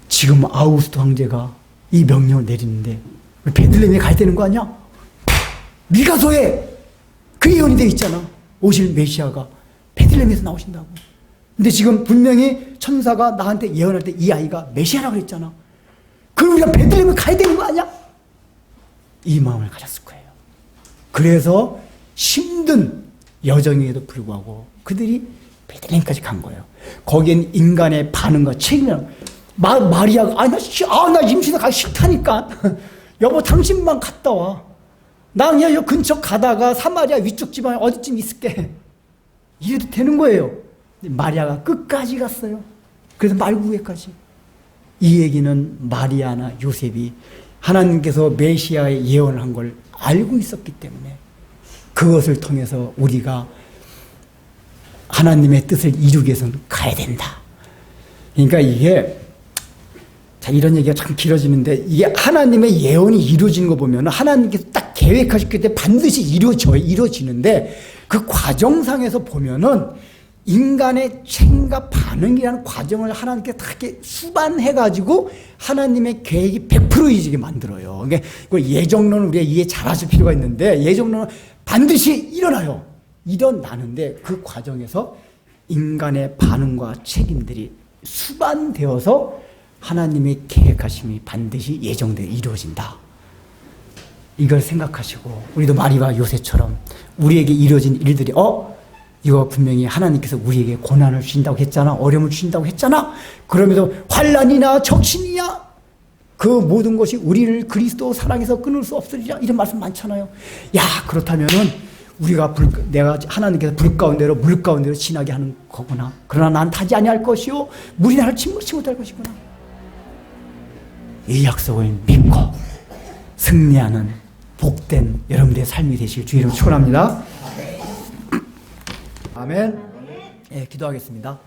지금 아우구스도 황제가 이 명령을 내리는데 베들레헴에 가야 되는 거 아니야? 미가서에 그 예언이 되어 있잖아. 오실 메시아가 베들레헴에서 나오신다고. 근데 지금 분명히 천사가 나한테 예언할 때 이 아이가 메시아라고 그랬잖아. 그럼 우리가 베들레헴에 가야 되는 거 아니야? 이 마음을 가졌을 거예요. 그래서 힘든 여정에도 불구하고 그들이 베들레헴까지 간 거예요. 거기엔 인간의 반응과 책임이랑 마리아가 나 임신을 가기 싫다니까. 여보 당신만 갔다 와. 나 그냥 여 근처 가다가 사마리아 위쪽 지방에 어디쯤 있을게. 이래도 되는 거예요. 마리아가 끝까지 갔어요. 그래서 말구에까지. 이 얘기는 마리아나 요셉이 하나님께서 메시아의 예언을 한 걸 알고 있었기 때문에 그것을 통해서 우리가 하나님의 뜻을 이루기 위해서는 가야 된다. 그러니까 이게 이런 얘기가 참 길어지는데 이게 하나님의 예언이 이루어지는 거 보면 하나님께서 딱 계획하셨기 때문에 반드시 이루어지는데 그 과정상에서 보면은 인간의 책임과 반응이라는 과정을 하나님께 다 이렇게 수반해가지고 하나님의 계획이 100% 이루어지게 만들어요. 그러니까 예정론을 우리가 이해 잘 하실 필요가 있는데 예정론은 반드시 일어나요. 일어나는데 그 과정에서 인간의 반응과 책임들이 수반되어서 하나님의 계획하심이 반드시 예정되어 이루어진다. 이걸 생각하시고 우리도 마리아와 요셉처럼 우리에게 이루어진 일들이 이거 분명히 하나님께서 우리에게 고난을 주신다고 했잖아. 어려움을 주신다고 했잖아. 그러면서 환난이나 적신이야. 그 모든 것이 우리를 그리스도 사랑에서 끊을 수 없으리라. 이런 말씀 많잖아요. 그렇다면은 우리가 내가 하나님께서 불 가운데로 물 가운데로 지나게 하는 거구나. 그러나 난 타지 아니할 것이요 물이 나를 침몰치 못할 것이구나. 이 약속을 믿고 승리하는 복된 여러분들의 삶이 되실 주 이름으로 축원합니다. 아멘. 기도하겠습니다.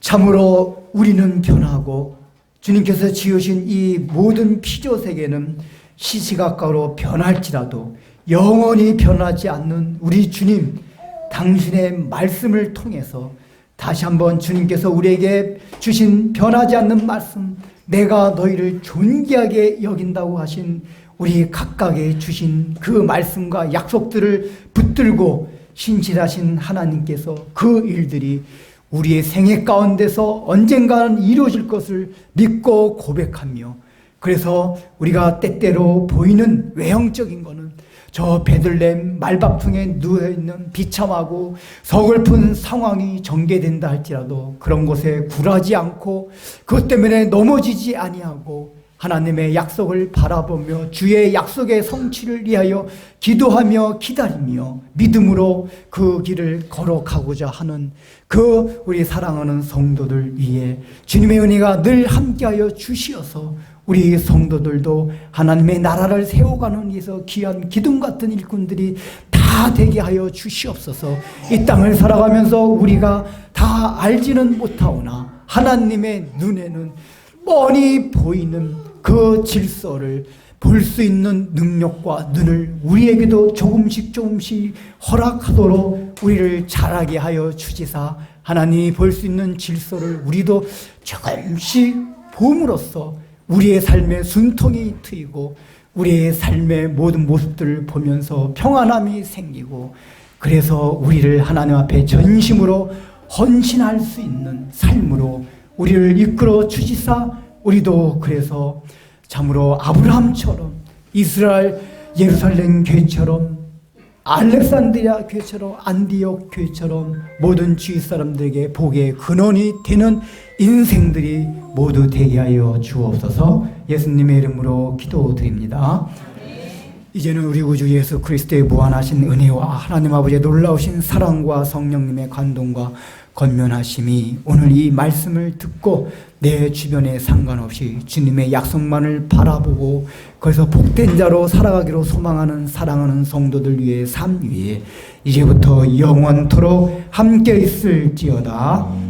참으로 우리는 변하고 주님께서 지으신 이 모든 피조 세계는 시시각각으로 변할지라도 영원히 변하지 않는 우리 주님, 당신의 말씀을 통해서 다시 한번 주님께서 우리에게 주신 변하지 않는 말씀, 내가 너희를 존귀하게 여긴다고 하신 우리 각각에 주신 그 말씀과 약속들을 붙들고 신실하신 하나님께서 그 일들이 우리의 생애 가운데서 언젠가는 이루어질 것을 믿고 고백하며, 그래서 우리가 때때로 보이는 외형적인 거는 저 베들레헴 말박통에 누워있는 비참하고 서글픈 상황이 전개된다 할지라도 그런 곳에 굴하지 않고 그것 때문에 넘어지지 아니하고 하나님의 약속을 바라보며 주의 약속의 성취를 위하여 기도하며 기다리며 믿음으로 그 길을 걸어가고자 하는 그 우리 사랑하는 성도들 위해 주님의 은혜가 늘 함께하여 주시어서 우리 성도들도 하나님의 나라를 세워가는 위해서 귀한 기둥 같은 일꾼들이 다 되게 하여 주시옵소서. 이 땅을 살아가면서 우리가 다 알지는 못하오나 하나님의 눈에는 뻔히 보이는 그 질서를 볼 수 있는 능력과 눈을 우리에게도 조금씩 허락하도록 우리를 자라게 하여 주시사 하나님이 볼 수 있는 질서를 우리도 조금씩 봄으로써 우리의 삶에 순통이 트이고 우리의 삶의 모든 모습들을 보면서 평안함이 생기고 그래서 우리를 하나님 앞에 전심으로 헌신할 수 있는 삶으로 우리를 이끌어 주시사 우리도 그래서 참으로 아브라함처럼 이스라엘 예루살렘 교회처럼 알렉산드리아 교회처럼 안디옥 교회처럼 모든 주위 사람들에게 복의 근원이 되는 인생들이 모두 되게 하여 주옵소서. 예수님의 이름으로 기도드립니다. 이제는 우리 구주 예수 그리스도의 무한하신 은혜와 하나님 아버지의 놀라우신 사랑과 성령님의 감동과 권면하심이 오늘 이 말씀을 듣고 내 주변에 상관없이 주님의 약속만을 바라보고 거기서 복된 자로 살아가기로 소망하는 사랑하는 성도들 위해 삶 위에 이제부터 영원토록 함께 있을지어다.